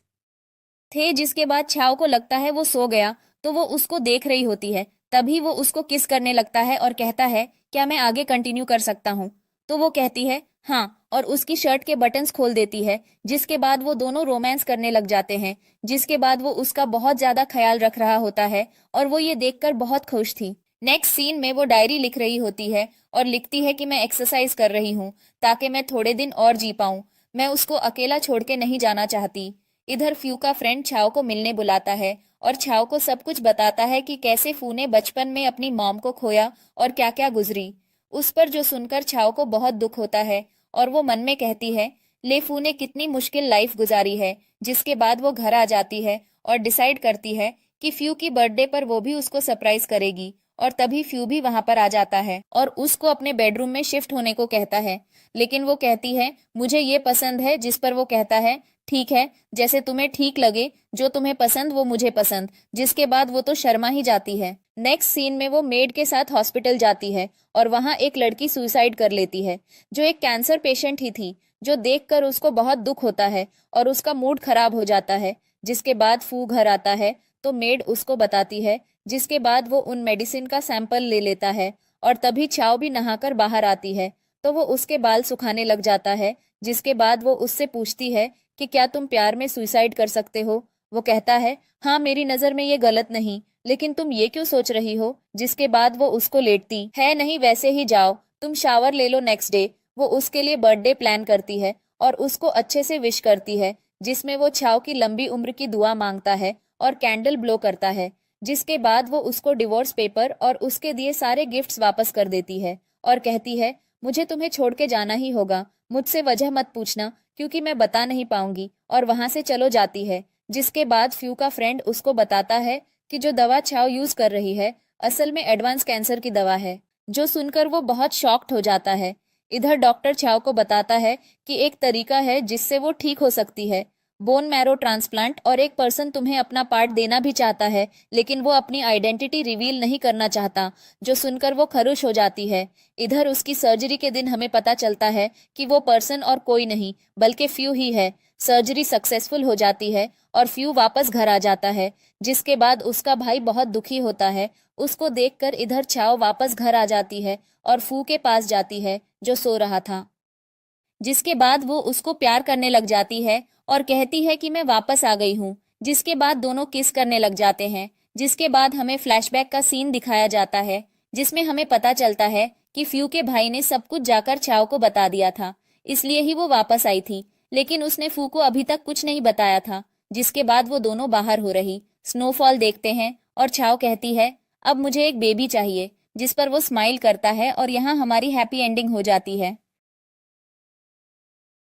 थे। जिसके बाद छाव को लगता है वो सो गया, तो वो उसको देख रही होती है। तभी वो उसको किस करने लगता है और कहता है क्या मैं आगे कंटिन्यू कर सकता हूँ। तो वो कहती है हाँ, और उसकी शर्ट के बटन्स खोल देती है। जिसके बाद वो दोनों रोमांस करने लग जाते हैं। जिसके बाद वो उसका बहुत ज्यादा ख्याल रख रहा होता है और वो ये देखकर बहुत खुश थी। नेक्स्ट सीन में वो डायरी लिख रही होती है और लिखती है कि मैं एक्सरसाइज कर रही हूँ ताकि मैं थोड़े दिन और जी पाऊँ। मैं उसको अकेला छोड़ के नहीं जाना चाहती। इधर फ्यू का फ्रेंड छाव को मिलने बुलाता है और छाव को सब कुछ बताता है कि कैसे फू ने बचपन में अपनी मॉम को खोया और क्या क्या गुजरी। उस पर जो सुनकर छाव को बहुत दुख होता है और वो मन में कहती है ले फू ने कितनी मुश्किल लाइफ गुजारी है। जिसके बाद वो घर आ जाती है और डिसाइड करती है कि फ्यू की बर्थडे पर वो भी उसको सरप्राइज करेगी। और तभी फ्यू भी वहां पर आ जाता है और उसको अपने बेडरूम में शिफ्ट होने को कहता है। लेकिन वो कहती है मुझे ये पसंद है। जिस पर वो कहता है ठीक है, जैसे तुम्हें ठीक लगे, जो तुम्हें पसंद वो मुझे पसंद। जिसके बाद वो तो शर्मा ही जाती है। नेक्स्ट सीन में वो मेड के साथ हॉस्पिटल जाती है और वहां एक लड़की सुसाइड कर लेती है जो एक कैंसर पेशेंट ही थी। जो देखकर उसको बहुत दुख होता है और उसका मूड खराब हो जाता है। जिसके बाद फू घर आता है तो मेड उसको बताती है। जिसके बाद वो उन मेडिसिन का सैंपल ले लेता है और तभी छाव भी नहाकर बाहर आती है तो वो उसके बाल सुखाने लग जाता है। जिसके बाद वो उससे पूछती है कि क्या तुम प्यार में सुसाइड कर सकते हो। वो कहता है हाँ, मेरी नजर में ये गलत नहीं, लेकिन तुम ये क्यों सोच रही हो। जिसके बाद वो उसको लेटती है नहीं, वैसे ही जाओ, तुम शावर ले लो नेक्स्ट डे। वो उसके लिए बर्थडे प्लान करती है और उसको अच्छे से विश करती है। जिसमें वो छाव की लंबी उम्र की दुआ मांगता है और कैंडल ब्लो करता है। जिसके बाद वो उसको डिवोर्स पेपर और उसके दिए सारे गिफ्ट्स वापस कर देती है और कहती है मुझे तुम्हें छोड़ के जाना ही होगा, मुझसे वजह मत पूछना क्योंकि मैं बता नहीं पाऊंगी। और वहां से चलो जाती है। जिसके बाद फ्यू का फ्रेंड उसको बताता है कि जो दवा छाव यूज कर रही है असल में एडवांस कैंसर की दवा है। जो सुनकर वो बहुत शॉक्ड हो जाता है। इधर डॉक्टर छाव को बताता है कि एक तरीका है जिससे वो ठीक हो सकती है, बोन मैरो ट्रांसप्लांट। और एक पर्सन तुम्हें अपना पार्ट देना भी चाहता है लेकिन वो अपनी आइडेंटिटी रिवील नहीं करना चाहता। जो सुनकर वो खरुश हो जाती है। इधर उसकी सर्जरी के दिन हमें पता चलता है कि वो पर्सन और कोई नहीं बल्कि फ्यू ही है। सर्जरी सक्सेसफुल हो जाती है और फ्यू वापस घर आ जाता है। जिसके बाद उसका भाई बहुत दुखी होता है। उसको देखकर इधर छाव वापस घर आ जाती है और फू के पास जाती है जो सो रहा था। जिसके बाद वो उसको प्यार करने लग जाती है और कहती है कि मैं वापस आ गई हूँ। जिसके बाद दोनों किस करने लग जाते हैं। जिसके बाद हमें फ्लैशबैक का सीन दिखाया जाता है जिसमें हमें पता चलता है कि फ्यू के भाई ने सब कुछ जाकर छाव को बता दिया था, इसलिए ही वो वापस आई थी। लेकिन उसने फू को अभी तक कुछ नहीं बताया था। जिसके बाद वो दोनों बाहर हो रही स्नोफॉल देखते हैं और छाव कहती है अब मुझे एक बेबी चाहिए। जिस पर वो स्माइल करता है और यहाँ हमारी हैप्पी एंडिंग हो जाती है।